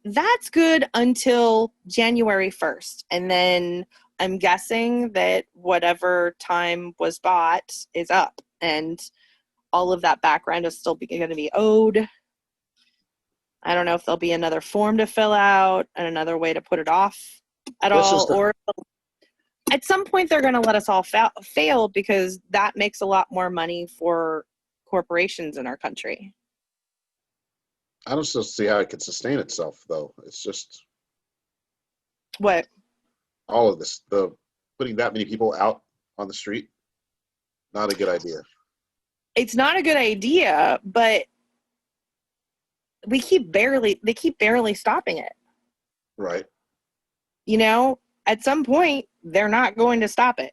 that's good until January 1st. And then I'm guessing that whatever time was bought is up. And all of that background is still going to be owed. I don't know if there'll be another form to fill out and another way to put it off at all. Or at some point they're going to let us all fail because that makes a lot more money for corporations in our country. I don't still see how it could sustain itself, though. It's just what all of this, putting that many people out on the street, not a good idea. It's not a good idea, but they keep barely stopping it. Right. You know, at some point they're not going to stop it.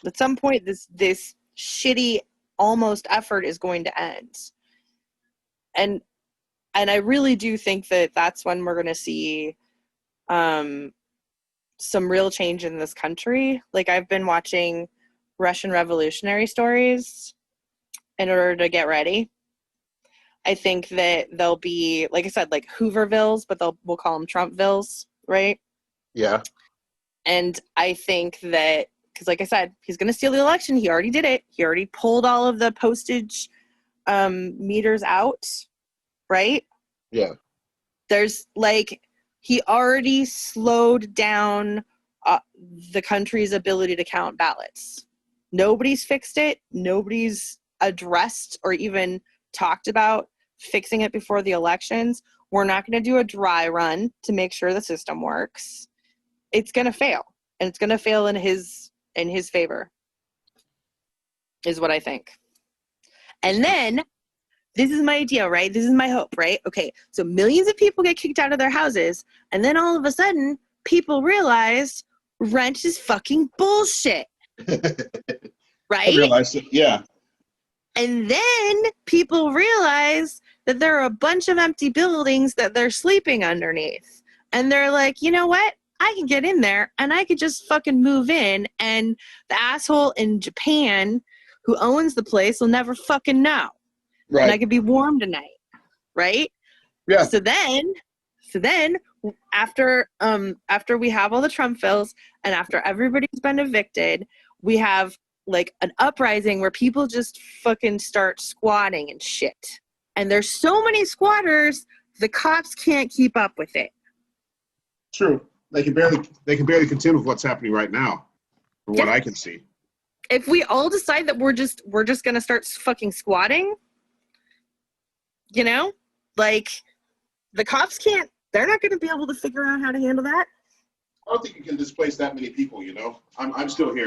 At some point this shitty almost effort is going to end. And I really do think that that's when we're going to see some real change in this country. Like, I've been watching Russian revolutionary stories in order to get ready. I think that they'll be, like I said, like Hoovervilles, but we'll call them Trumpvilles, right? Yeah. And I think that, because like I said, he's going to steal the election. He already did it. He already pulled all of the postage meters out, right? Yeah. There's he already slowed down the country's ability to count ballots. Nobody's fixed it. Nobody's addressed or even talked about fixing it before the elections. We're not going to do a dry run to make sure the system works. It's going to fail, and it's going to fail in his favor, is what I think. And then, this is my idea, right? This is my hope, right? Okay, so millions of people get kicked out of their houses, and then all of a sudden, people realize rent is fucking bullshit. Right? I realized it, yeah. And then people realize that there are a bunch of empty buildings that they're sleeping underneath. And they're like, you know what? I can get in there and I could just fucking move in, and the asshole in Japan who owns the place will never fucking know. Right. And I could be warm tonight. Right? Yeah. So then after we have all the Trumpvilles and after everybody's been evicted, we have like an uprising where people just fucking start squatting and shit. And there's so many squatters, the cops can't keep up with it. True. They can barely contend with what's happening right now, from what I can see. If we all decide that we're just gonna start fucking squatting, you know, like the cops they're not gonna be able to figure out how to handle that. I don't think you can displace that many people, you know. I'm still here.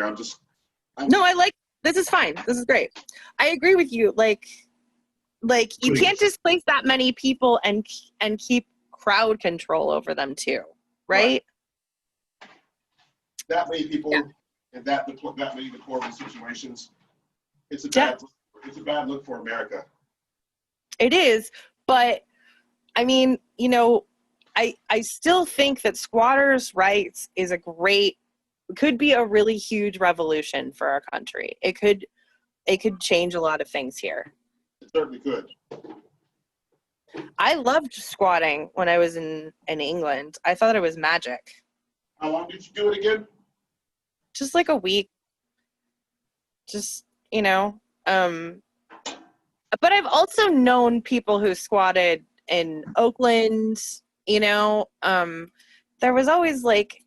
No, this is fine. This is great. I agree with you. Like you can't displace that many people and keep crowd control over them too, right? That many people and that many deplorable situations. It's a bad look for America. It is, but I mean, you know, I still think that squatters' rights could be a really huge revolution for our country. It could change a lot of things here. It certainly could. I loved squatting when I was in England. I thought it was magic. How long did you do it again? Just like a week. Just, but I've also known people who squatted in Oakland, there was always like,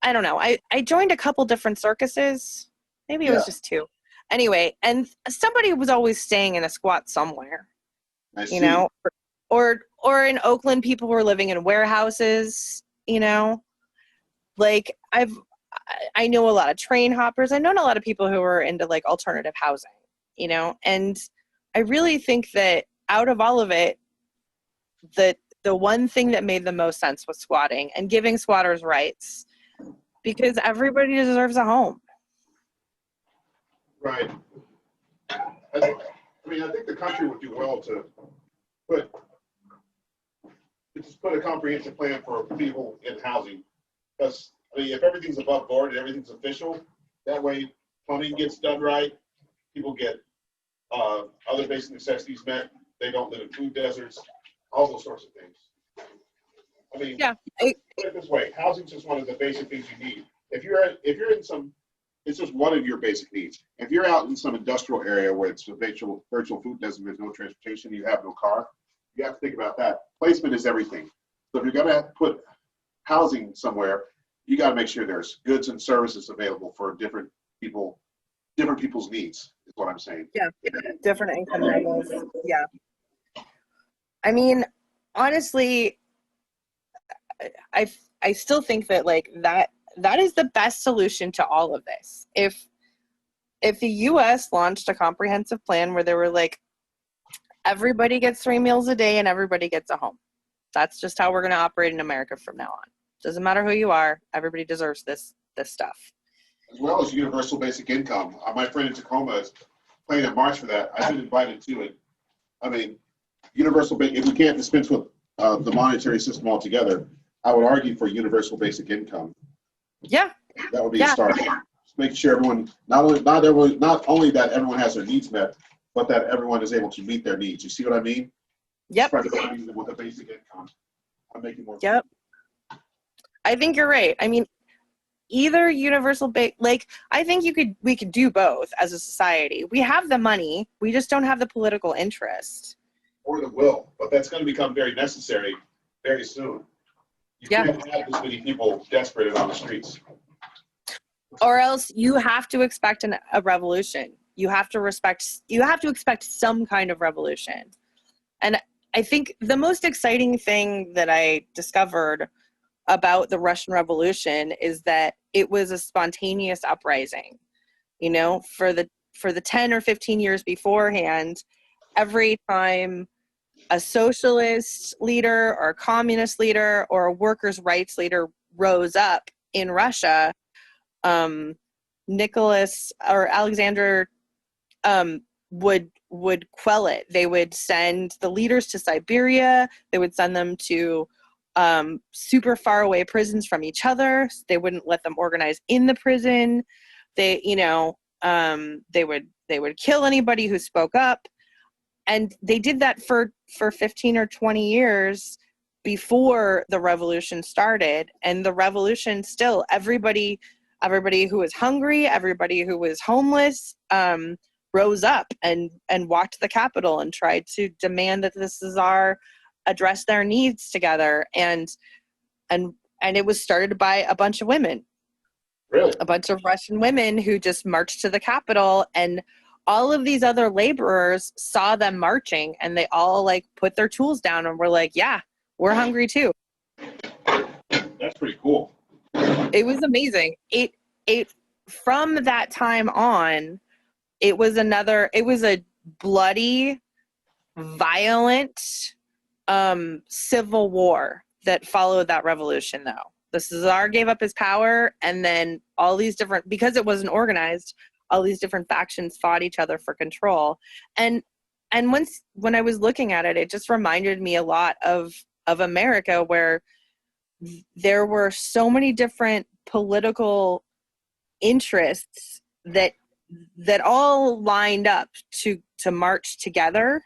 I don't know. I joined a couple different circuses. Maybe it was just 2. Anyway, and somebody was always staying in a squat somewhere. I see. Or in Oakland, people were living in warehouses, like I know a lot of train hoppers. I know a lot of people who are into like alternative housing, and I really think that out of all of it, that the one thing that made the most sense was squatting and giving squatters rights, because everybody deserves a home. Right. I think the country would do well to just put a comprehensive plan for people in housing. Because, if everything's above board and everything's official, that way plumbing gets done right, people get other basic necessities met, they don't live in food deserts, all those sorts of things. Put it this way, housing's just one of the basic things you need. If you're in some, it's just one of your basic needs. If you're out in some industrial area where it's a virtual food desert, there's no transportation, you have no car, you have to think about that. Placement is everything. So if you're gonna put housing somewhere, you got to make sure there's goods and services available for different people's needs, is what I'm saying. Yeah, different income levels. Yeah. I mean, honestly, I still think that like that is the best solution to all of this. If the US launched a comprehensive plan where they were like, everybody gets 3 meals a day and everybody gets a home. That's just how we're going to operate in America from now on. Doesn't matter who you are. Everybody deserves this stuff. As well as universal basic income. My friend in Tacoma is planning a march for that. I've been invited to it. If we can't dispense with the monetary system altogether, I would argue for universal basic income. Yeah. That would be a start. Just making sure everyone, not only that everyone has their needs met, but that everyone is able to meet their needs. You see what I mean? Yep. With a basic income. I'm making more. Yep. I think you're right. I mean, either universal I think we could do both as a society. We have the money, we just don't have the political interest. Or the will, but that's going to become very necessary very soon. You can't have this many people desperate and on the streets. Or else you have to expect a revolution. You have to expect some kind of revolution. And I think the most exciting thing that I discovered about the Russian Revolution is that it was a spontaneous uprising. For the 10 or 15 years beforehand, every time a socialist leader or a communist leader or a workers' rights leader rose up in Russia, Nicholas or Alexander would quell it. They would send the leaders to Siberia. They would send them to super far away prisons from each other. They wouldn't let them organize in the prison. They would kill anybody who spoke up. And they did that for 15 or 20 years before the revolution started. And the revolution still, everybody who was hungry, everybody who was homeless, rose up and walked the Capitol and tried to demand that this is address their needs together. And it was started by a bunch of women. Really? A bunch of Russian women who just marched to the Capitol, and all of these other laborers saw them marching and they all like put their tools down and were like, yeah, we're hungry too. That's pretty cool. It was amazing. It from that time on, it was a bloody, violent civil war that followed that revolution though. The Czar gave up his power, and then all these different, because it wasn't organized, all these different factions fought each other for control. And when I was looking at it, it just reminded me a lot of of America, where there were so many different political interests that all lined up to march together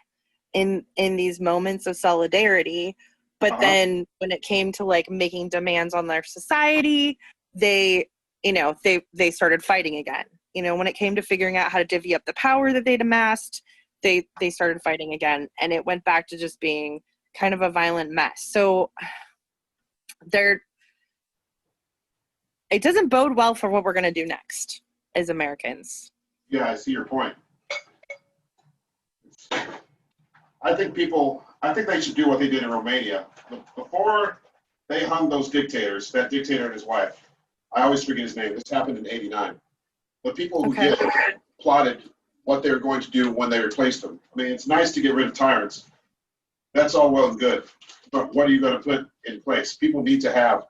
in these moments of solidarity. But then when it came to like making demands on their society, they started fighting again. When it came to figuring out how to divvy up the power that they'd amassed, they started fighting again, and it went back to just being kind of a violent mess. So it doesn't bode well for what we're going to do next as Americans. Yeah, I see your point. I think they should do what they did in Romania. Before they hung those dictators, that dictator and his wife, I always forget his name. This happened in '89. The people who did it plotted what they were going to do when they replaced them. I mean, it's nice to get rid of tyrants. That's all well and good. But what are you going to put in place? People need to have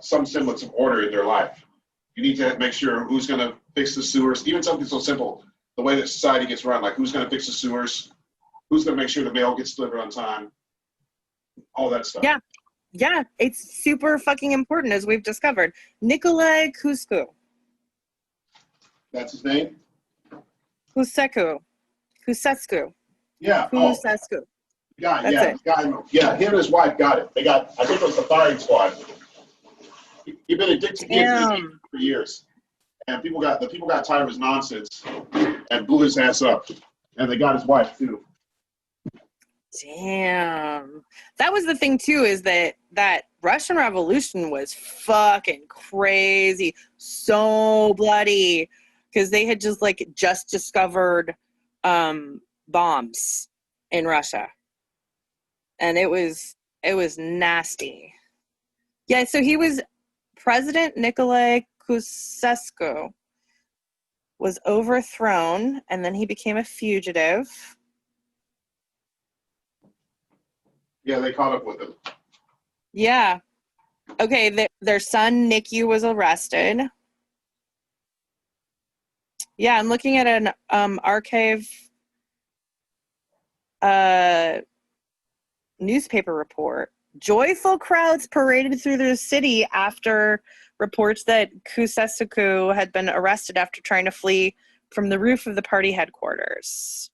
some semblance of order in their life. You need to make sure who's going to fix the sewers, even something so simple, the way that society gets run, like who's going to fix the sewers, who's going to make sure the mail gets delivered on time, all that stuff. Yeah, it's super fucking important, as we've discovered. Nicolae Cuscu. That's his name? Cusescu. Yeah. Cusescu. Yeah, him and his wife got it. They got, I think it was the firing squad. He'd been a dictator for years. And the people got tired of his nonsense and blew his ass up. And they got his wife too. Damn. That was the thing too, is that Russian Revolution was fucking crazy. So bloody. Because they had just discovered bombs in Russia. And it was nasty. Yeah, so he was President Nicolae Cusescu was overthrown, and then he became a fugitive. Yeah, they caught up with him. Yeah. Okay, their son, Nicky, was arrested. Yeah, I'm looking at an archive newspaper report. Joyful crowds paraded through the city after reports that Cusescu had been arrested after trying to flee from the roof of the party headquarters.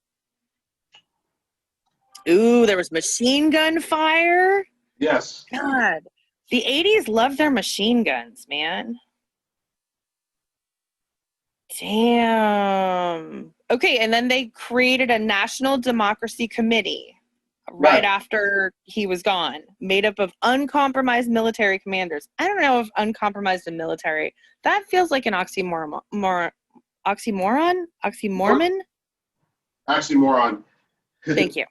Ooh, there was machine gun fire. Yes. God, the 80s loved their machine guns, man. Damn. Okay, and then they created a National Democracy Committee right after he was gone, made up of uncompromised military commanders. I don't know if uncompromised and military, that feels like an oxymoron. Oxymoron? Oxymoron. Thank you.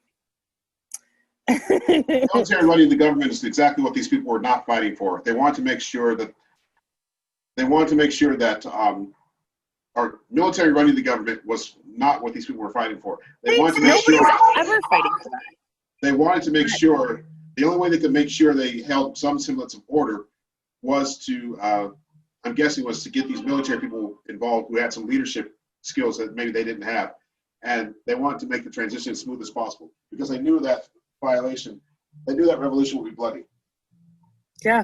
Military running the government is exactly what these people were not fighting for. They want to make sure that our military running the government was not what these people were fighting for. They wanted to make sure ever fighting for that. They wanted to make sure, the only way they could make sure they held some semblance of order was to, I'm guessing, was to get these military people involved who had some leadership skills that maybe they didn't have. And they wanted to make the transition as smooth as possible because they knew that revolution would be bloody. Yeah.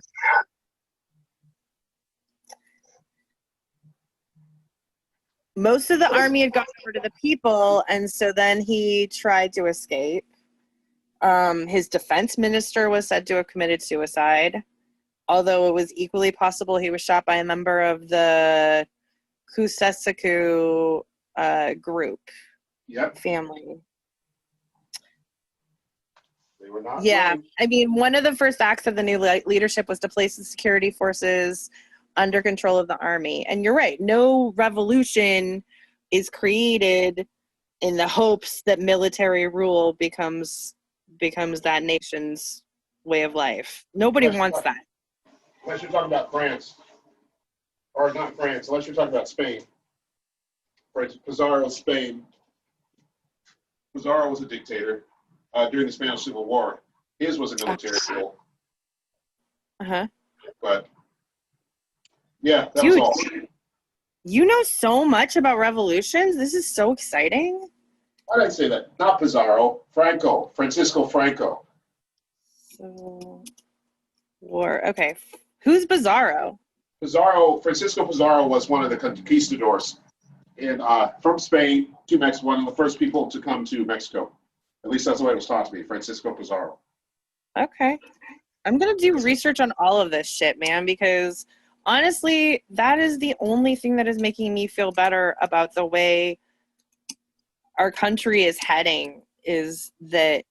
Most of the army had gotten over to the people, and so then he tried to escape. His defense minister was said to have committed suicide, although it was equally possible he was shot by a member of the Cusescu group. Yep. Family. They were not. Yeah, lying. I mean, one of the first acts of the new leadership was to place the security forces under control of the army. And you're right, no revolution is created in the hopes that military rule becomes that nation's way of life. Nobody wants that. Unless you're talking about France, or not France, unless you're talking about Spain. For instance, Pizarro's Spain. Pizarro was a dictator during the Spanish Civil War. His was a military rule. Uh-huh. But yeah, that Dude, was all. you know so much about revolutions. This is so exciting. Why did I say that? Not Pizarro. Francisco Franco. Civil War. Okay. Who's Bizarro? Francisco Pizarro was one of the conquistadors from Spain to Mexico, one of the first people to come to Mexico. At least that's the way it was taught to me, Francisco Pizarro. Okay. I'm going to do research on all of this shit, man, because honestly, that is the only thing that is making me feel better about the way our country is heading, is that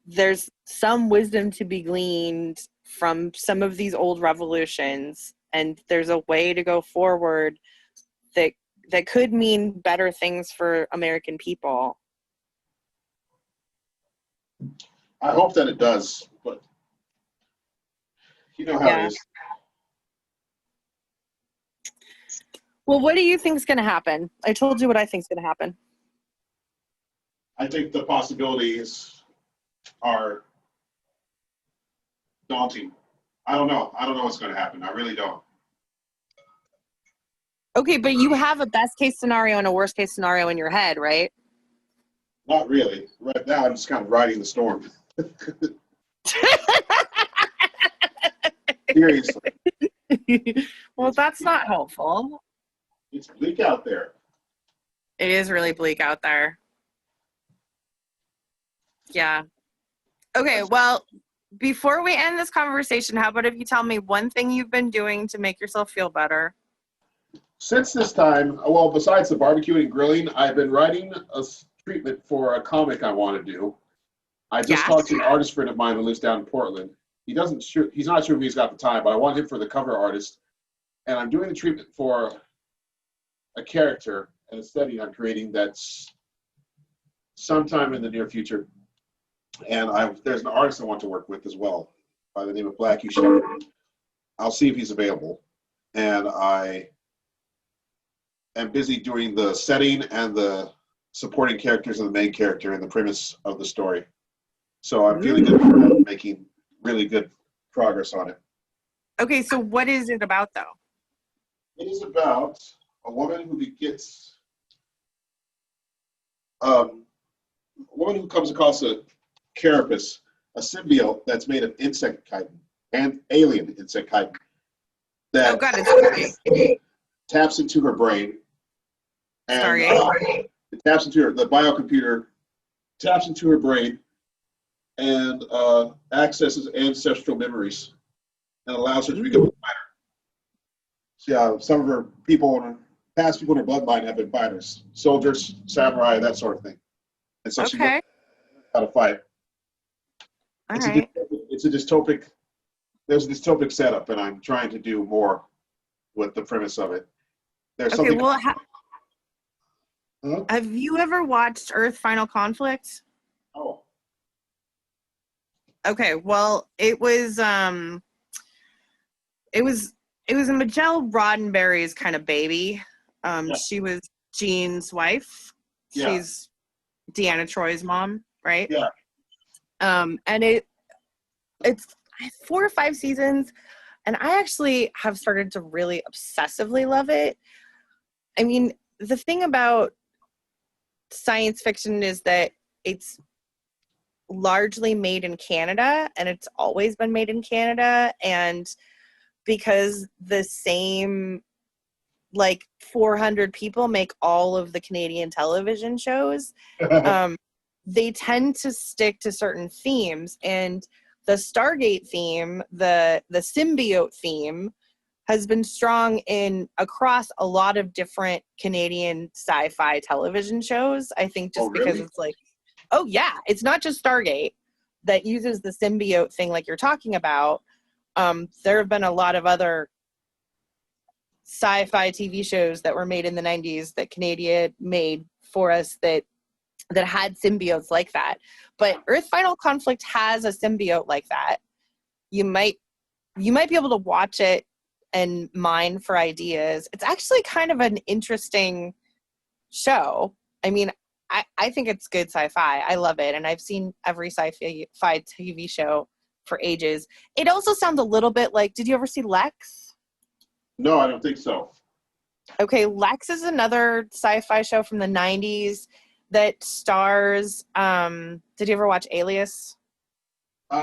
there's some wisdom to be gleaned from some of these old revolutions, and there's a way to go forward that could mean better things for American people. I hope that it does, but you know how it is. Well, what do you think is going to happen? I told you what I think is going to happen. I think the possibilities are daunting. I don't know what's going to happen. I really don't. Okay, but you have a best case scenario and a worst case scenario in your head, right? Not really. Right now, I'm just kind of riding the storm. Seriously. Well, that's not helpful. It's bleak out there. It is really bleak out there. Yeah. Okay, well, before we end this conversation, how about if you tell me one thing you've been doing to make yourself feel better? Since this time, well, besides the barbecuing and grilling, I've been writing a treatment for a comic I want to do. I just talked to an artist friend of mine who lives down in Portland. He's not sure if he's got the time, but I want him for the cover artist. And I'm doing the treatment for a character and a study I'm creating that's sometime in the near future. And there's an artist I want to work with as well by the name of Blackie Shepherd. I'll see if he's available. And I am busy doing the setting and the supporting characters and the main character and the premise of the story. So I'm feeling good for making really good progress on it. Okay, so what is it about, though? It is about a woman who gets, a woman who comes across a carapace, a symbiote that's made of insect chitin and alien insect chitin that taps into her brain. And it taps into the biocomputer, taps into her brain and accesses ancestral memories and allows her to become a fighter. So, yeah, some of her past people in her bloodline have been fighters, soldiers, samurai, that sort of thing. And so she knows how to fight. It's a dystopic, there's a dystopic setup, and I'm trying to do more with the premise of it. There's something. Well, have you ever watched Earth Final Conflict? Oh. Okay, well, it was Majel Roddenberry's kind of baby. She was Jean's wife. Yeah. She's Deanna Troy's mom, right? Yeah. And it's 4 or 5 seasons, and I actually have started to really obsessively love it. I mean, the thing about science fiction is that it's largely made in Canada, and it's always been made in Canada, and because the same 400 people make all of the Canadian television shows, they tend to stick to certain themes, and the Stargate theme, the symbiote theme, has been strong across a lot of different Canadian sci-fi television shows. I think just because it's it's not just Stargate that uses the symbiote thing like you're talking about. There have been a lot of other sci-fi TV shows that were made in the 90s that Canada made for us that had symbiotes like that. But Earth Final Conflict has a symbiote like that. You might be able to watch it and mine for ideas. It's actually kind of an interesting show. I mean, I think it's good sci-fi. I love it. And I've seen every sci-fi TV show for ages. It also sounds a little bit like, did you ever see Lex? No, I don't think so. Okay, Lex is another sci-fi show from the 90s that stars, did you ever watch Alias?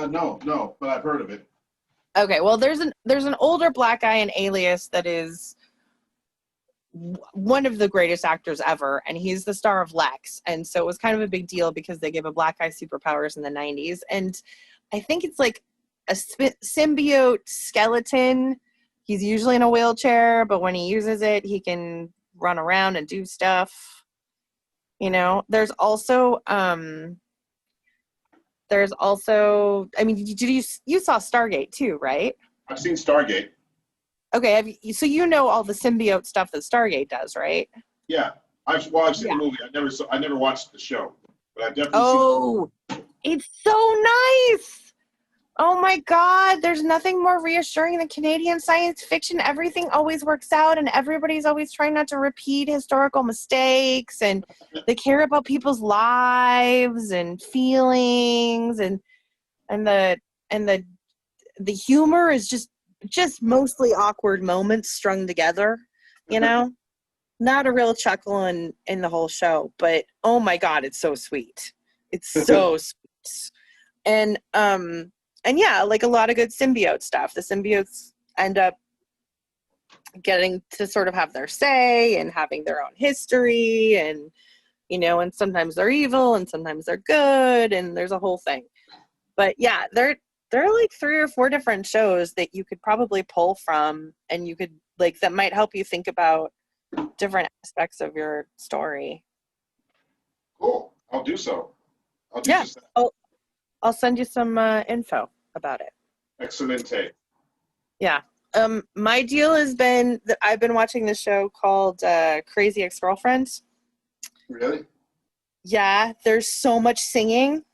No, but I've heard of it. Okay, well, there's an older black guy in Alias that is one of the greatest actors ever, and he's the star of Lex. And so it was kind of a big deal because they gave a black guy superpowers in the 90s. And I think it's like a symbiote skeleton. He's usually in a wheelchair, but when he uses it, he can run around and do stuff. You know, there's also I mean, you saw Stargate too, right? I've seen Stargate. Okay, so you know all the symbiote stuff that Stargate does, right? Yeah, I've seen the movie. I never watched the show, but I've definitely Oh, it's so nice. Oh my God, there's nothing more reassuring than Canadian science fiction. Everything always works out, and everybody's always trying not to repeat historical mistakes, and they care about people's lives and feelings, and the humor is just mostly awkward moments strung together, you know? Not a real chuckle in the whole show, but oh my God, it's so sweet. It's so sweet. And yeah, like a lot of good symbiote stuff. The symbiotes end up getting to sort of have their say and having their own history, and you know, and sometimes they're evil and sometimes they're good, and there's a whole thing. But yeah, there are like 3 or 4 different shows that you could probably pull from, and you could like that might help you think about different aspects of your story. cool. I'll do so. I'll do Yeah, just that. I'll send you some info about it. Excellent take. Yeah. My deal has been that I've been watching this show called Crazy Ex-Girlfriend. Really? Yeah, there's so much singing.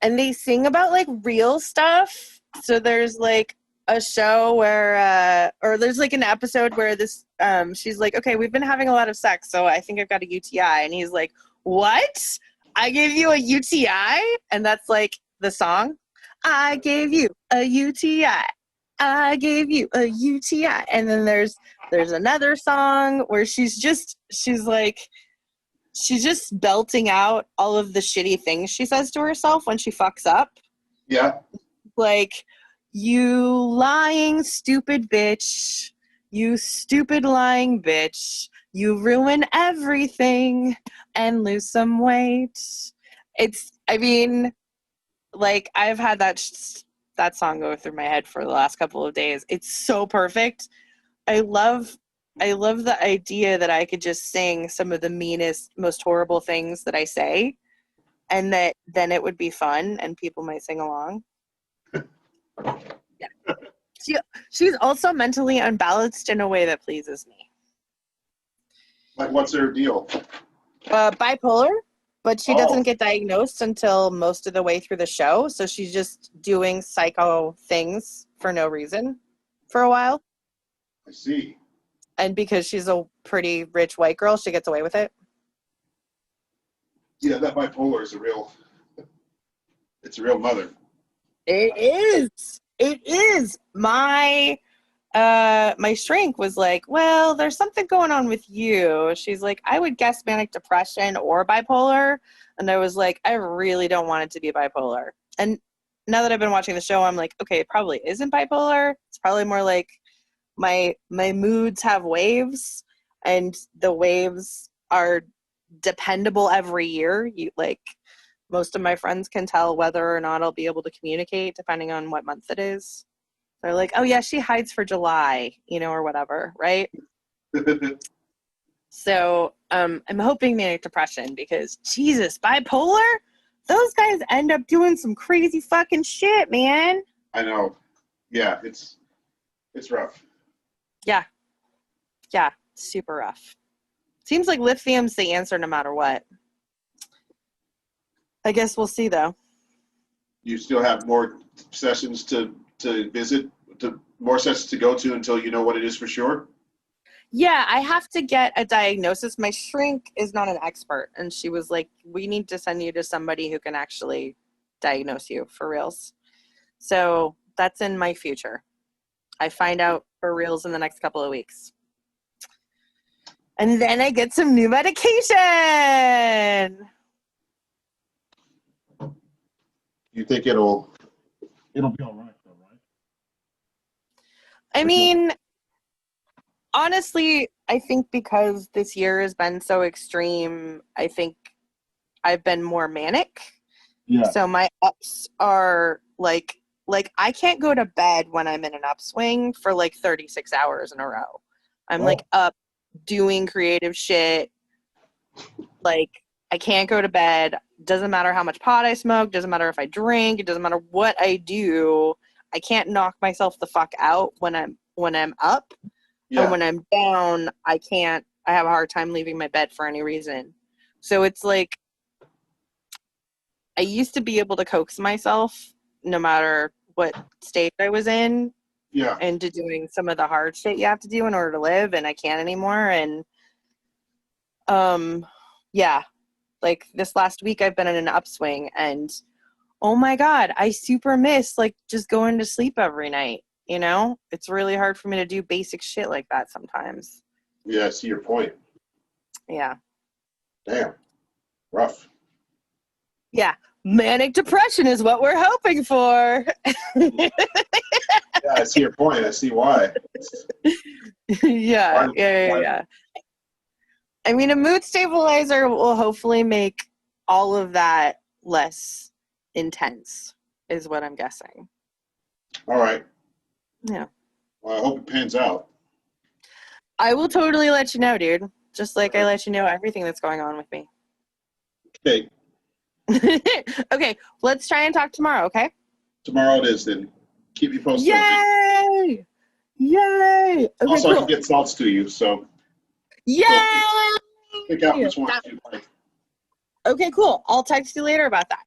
And they sing about like real stuff. So there's like a show where or there's like an episode where this she's like, okay, we've been having a lot of sex, so I think I've got a UTI. And he's like, what? I gave you a UTI? And that's like the song. I gave you a UTI. I gave you a UTI. And then there's another song where she's just belting out all of the shitty things she says to herself when she fucks up. Yeah. Like, you lying stupid bitch. You stupid lying bitch. You ruin everything and lose some weight. I mean, like, I've had that song go through my head for the last couple of days. It's so perfect. I love the idea that I could just sing some of the meanest, most horrible things that I say, and that then it would be fun and people might sing along. Yeah. She's also mentally unbalanced in a way that pleases me. Like, what's their deal? Bipolar, but she doesn't get diagnosed until most of the way through the show, so she's just doing psycho things for no reason for a while. I see. And because she's a pretty rich white girl, she gets away with it. Yeah, that bipolar is it's a real mother. It is. It is. My shrink was like, well, there's something going on with you. She's like, I would guess manic depression or bipolar. And I was like, I really don't want it to be bipolar. And now that I've been watching the show, I'm like, okay, it probably isn't bipolar. It's probably more like my moods have waves, and the waves are dependable every year. Most of my friends can tell whether or not I'll be able to communicate depending on what month it is. They're like, oh yeah, she hides for July, or whatever, right? So I'm hoping manic depression, because Jesus, bipolar, those guys end up doing some crazy fucking shit, man. I know. Yeah, it's rough. Yeah, super rough. Seems like lithium's the answer no matter what. I guess we'll see, though. You still have more sessions to visit, more sessions to go to until you know what it is for sure? Yeah, I have to get a diagnosis. My shrink is not an expert, and she was like, we need to send you to somebody who can actually diagnose you for reals. So that's in my future. I find out for reals in the next couple of weeks. And then I get some new medication. You think it'll be all right, though, right? I mean, honestly, I think because this year has been so extreme, I think I've been more manic. Yeah. So my ups are like I can't go to bed when I'm in an upswing for like 36 hours in a row. I'm like up doing creative shit. Like I can't go to bed. Doesn't matter how much pot I smoke, doesn't matter if I drink, it doesn't matter what I do. I can't knock myself the fuck out when I'm up. Yeah. And when I'm down, I have a hard time leaving my bed for any reason. So it's like I used to be able to coax myself no matter what state I was in Yeah. into doing some of the hard shit you have to do in order to live, and I can't anymore. And yeah, like this last week I've been in an upswing, and oh my god, I super miss like just going to sleep every night. You know, it's really hard for me to do basic shit like that sometimes. Yeah, I see your point. Yeah. Damn. Rough. Yeah. Manic depression is what we're hoping for. Yeah, I see your point. I see why. Yeah. I mean, a mood stabilizer will hopefully make all of that less intense, is what I'm guessing. All right. Yeah. Well, I hope it pans out. I will totally let you know, dude. Just like I let you know everything that's going on with me. Okay. Okay, let's try and talk tomorrow, okay? Tomorrow it is, then. Keep me posted. Yay! Yay! Okay, Also, cool. I can get salts to you, so. Yay! Pick out which one you like. Okay, cool. I'll text you later about that.